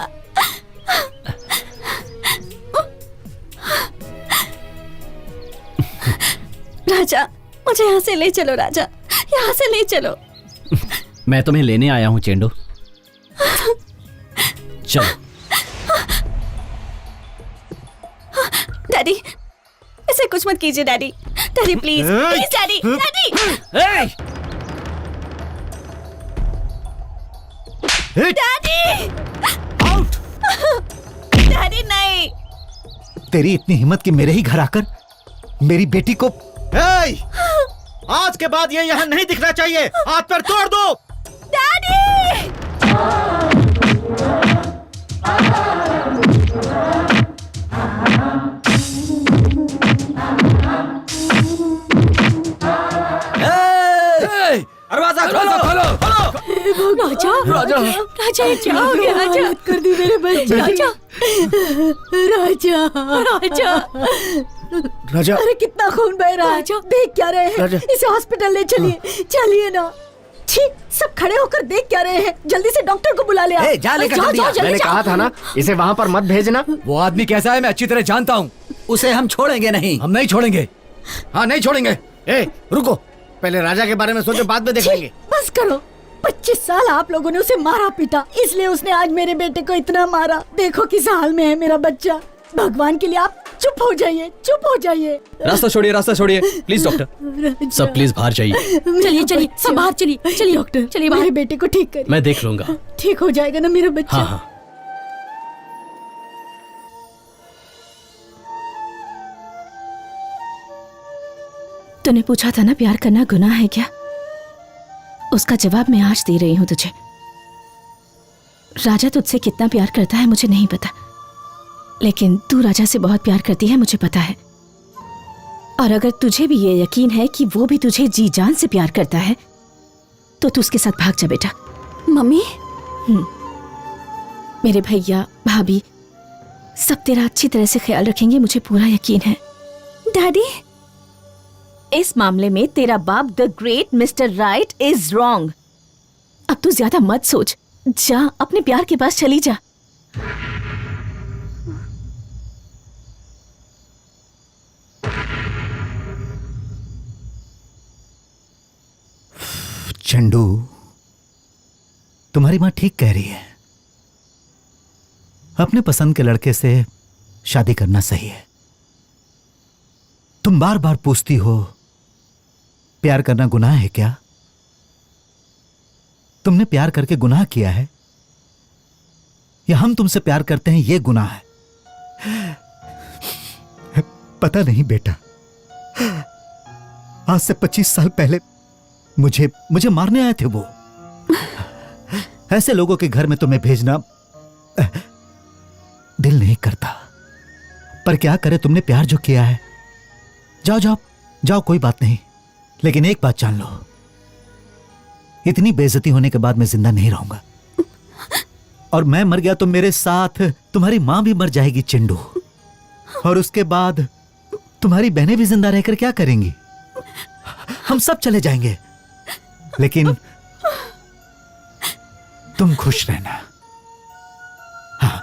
राजा, मुझे यहाँ से ले चलो राजा, यहाँ से ले चलो। मैं तुम्हें लेने आया हूं चेंडू, चलो। डैडी, इसे कुछ मत कीजिए daddy, daddy please, please daddy, daddy. Daddy, out. Daddy नहीं। तेरी इतनी हिम्मत कि मेरे ही घर आकर मेरी बेटी को। आज के बाद ये यहाँ नहीं दिखना चाहिए, हाथ पैर तोड़ दो। डैडी। दरवाजा खोलो। राजा, राजा, राजा, क्या हो गया? राजा कर दी मेरे बच्चे। राजा, राजा, राजा, राजा। अरे कितना खून बह रहा है, देख क्या रहे हैं? इसे हॉस्पिटल ले चलिए, चलिए ना। छी, सब खड़े होकर देख क्या रहे हैं? जल्दी से डॉक्टर को बुला ले आओ। जा लेकर जल्दी। मैंने कहा था ना इसे वहाँ पर मत भेजना। वो आदमी कैसा है मैं अच्छी तरह जानता हूँ। उसे हम छोड़ेंगे नहीं। हम नहीं छोड़ेंगे। हाँ, नहीं छोड़ेंगे। रुको, पहले राजा के बारे में सोचो, बाद में देख लेंगे। बस करो। 25 साल आप लोगों ने उसे मारा पीटा, इसलिए उसने आज मेरे बेटे को इतना मारा। देखो किस हाल में है मेरा बच्चा। भगवान के लिए आप चुप हो जाइए, चुप हो जाइए। रास्ता छोड़िए प्लीज डॉक्टर। सब प्लीज बाहर जाइए। चलिए चलिए, सब बाहर चलिए। चलिए डॉक्टर, चलिए मेरे बेटे को ठीक करिए। मैं देख लूंगा। ठीक हो जाएगा ना मेरा बच्चा? हाँ। तूने पूछा था ना प्यार करना गुनाह है क्या? उसका जवाब मैं आज दे रही हूं तुझे। राजा तुझसे कितना प्यार करता है मुझे नहीं पता, लेकिन तू राजा से बहुत प्यार करती है मुझे पता है। और अगर तुझे भी ये यकीन है कि वो भी तुझे जी जान से प्यार करता है तो तू उसके साथ भाग जा बेटा। मम्मी मेरे भैया भाभी सब तेरा अच्छी तरह से ख्याल रखेंगे, मुझे पूरा यकीन है। डैडी, इस मामले में तेरा बाप the great mister right is wrong. अब तू ज्यादा मत सोच, जा अपने प्यार के पास चली जा। चंडू, तुम्हारी मां ठीक कह रही है। अपने पसंद के लड़के से शादी करना सही है। तुम बार बार पूछती हो प्यार करना गुनाह है क्या? तुमने प्यार करके गुनाह किया है या हम तुमसे प्यार करते हैं ये गुनाह है? पता नहीं बेटा, आज से 25 साल पहले मुझे मारने आए थे वो। ऐसे लोगों के घर में तुम्हें भेजना दिल नहीं करता, पर क्या करे, तुमने प्यार जो किया है। जाओ जाओ जाओ, कोई बात नहीं, लेकिन एक बात जान लो, इतनी बेइज्जती होने के बाद मैं जिंदा नहीं रहूंगा। और मैं मर गया तो मेरे साथ तुम्हारी मां भी मर जाएगी चिंडू, और उसके बाद तुम्हारी बहनें भी जिंदा रहकर क्या करेंगी? हम सब चले जाएंगे, लेकिन तुम खुश रहना। हाँ।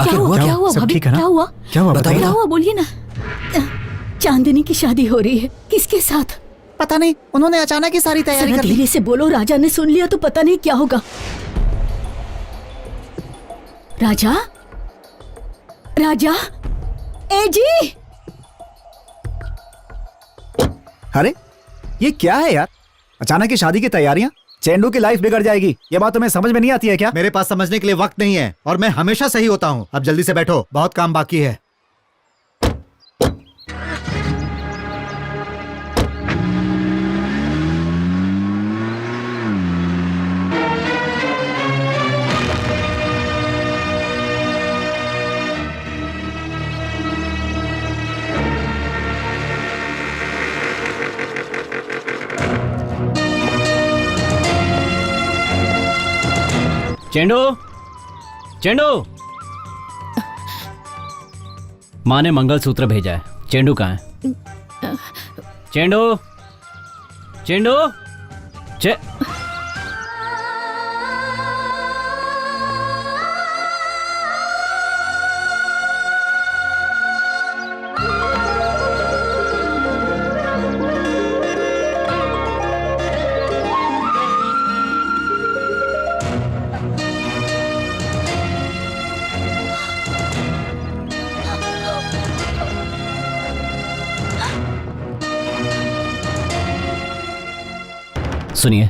क्या हुआ सब भाभी? ठीक है ना? क्या हुआ? क्या हुआ क्या बताइए। हुआ बोलिए ना। चांदनी की शादी हो रही है, किसके साथ? पता नहीं, उन्होंने अचानक ही सारी तैयारी जरा कर ली। धीरे से बोलो, राजा ने सुन लिया तो पता नहीं क्या होगा। राजा, राजा, ए जी। अरे ये क्या है यार, अचानक की शादी की तैयारियां? चेंडू की लाइफ बिगड़ जाएगी, ये बात तुम्हें समझ में नहीं आती है क्या? मेरे पास समझने के लिए वक्त नहीं है, और मैं हमेशा सही होता हूं। अब जल्दी से बैठो, बहुत काम बाकी है। चेंडू, चेंडू। माँ ने मंगलसूत्र भेजा है, चेंडू कहाँ है? चेंडू, चेंडू, सुनिए,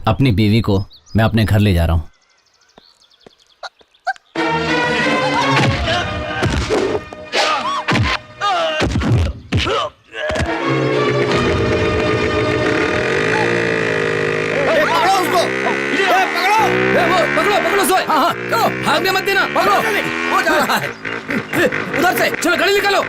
अपनी बीवी को मैं अपने घर ले जा रहा हूं। पकड़ो सोए। हाँ हाँ, चलो, भागने मत देना, पकड़ो। हो जा रहा है, उधर से चलो, गाड़ी निकालो।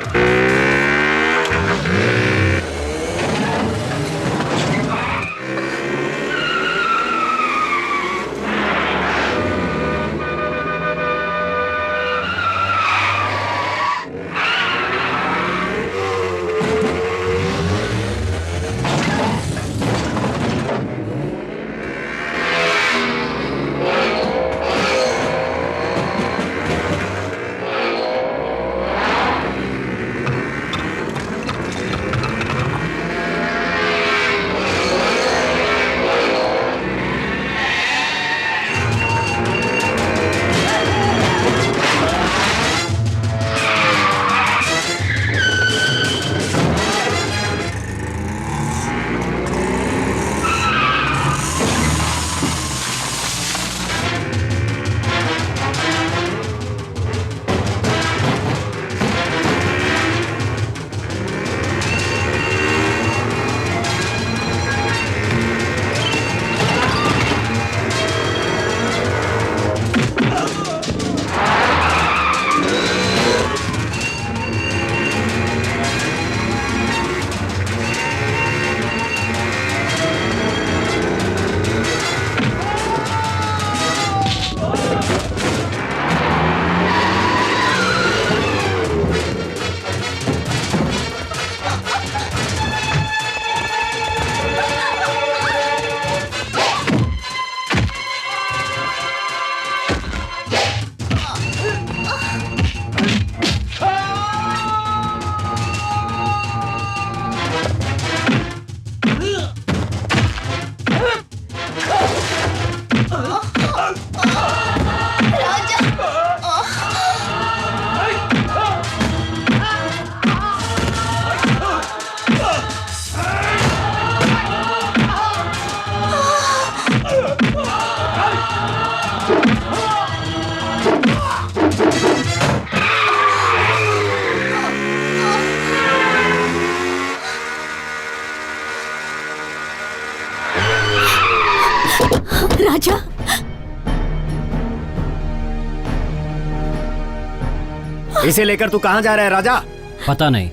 इसे लेकर तू कहाँ जा रहा है राजा? पता नहीं,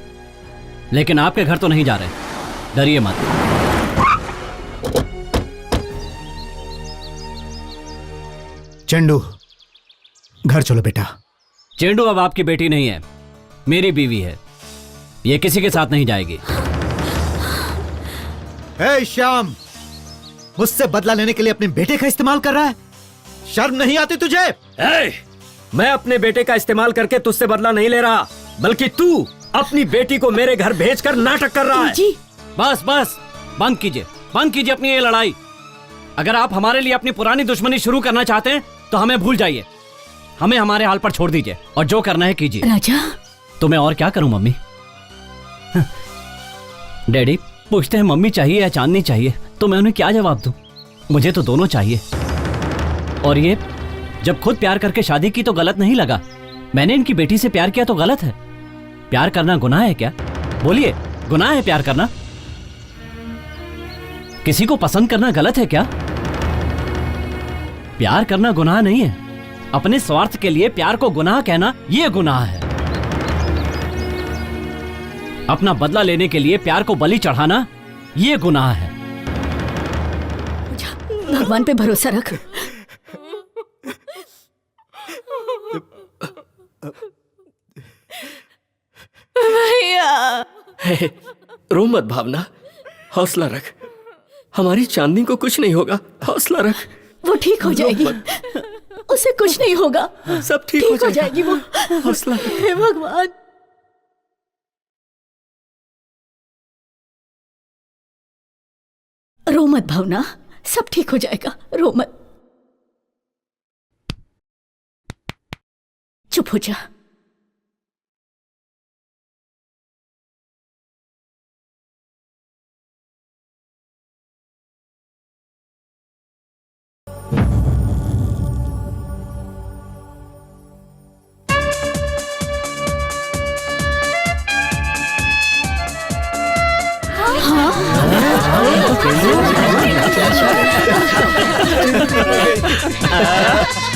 लेकिन आपके घर तो नहीं जा रहे। डरिए मत। चंडू, घर चलो बेटा। चेंडू अब आपकी बेटी नहीं है, मेरी बीवी है। ये किसी के साथ नहीं जाएगी। हे श्याम, मुझसे बदला लेने के लिए अपने बेटे का इस्तेमाल कर रहा है? शर्म नहीं आती तुझे? मैं अपने बेटे का इस्तेमाल करके तुझसे बदला नहीं ले रहा, बल्कि तू अपनी बेटी को मेरे घर भेजकर नाटक कर रहा है। जी बस बस, बंद कीजिए अपनी ये लड़ाई। अगर आप हमारे लिए अपनी पुरानी दुश्मनी शुरू करना चाहते हैं तो हमें भूल जाइए, हमें हमारे हाल पर छोड़ दीजिए और जो करना है कीजिए। राजा, तो मैं और क्या करूं मम्मी? डैडी पूछते हैं मम्मी चाहिए या चांदनी चाहिए, तो मैं उन्हें क्या जवाब दूं? मुझे तो दोनों चाहिए। और ये जब खुद प्यार करके शादी की तो गलत नहीं लगा, मैंने इनकी बेटी से प्यार किया तो गलत है। प्यार करना गुनाह है क्या? बोलिए, गुनाह है प्यार करना? किसी को पसंद करना गलत है क्या? प्यार करना गुनाह नहीं है, अपने स्वार्थ के लिए प्यार को गुनाह कहना यह गुनाह है। अपना बदला लेने के लिए प्यार को बलि चढ़ाना यह गुनाह है। भगवान पे भरोसा रख। भैया, रो मत भावना, हौसला रख। हमारी चांदनी को कुछ नहीं होगा, हौसला रख। वो ठीक हो जाएगी, उसे कुछ नहीं होगा, सब ठीक हो जाएगी वो। हौसला। हे भगवान। रो मत भावना, सब ठीक हो जाएगा, रो मत। चुप हो जा। हाँ?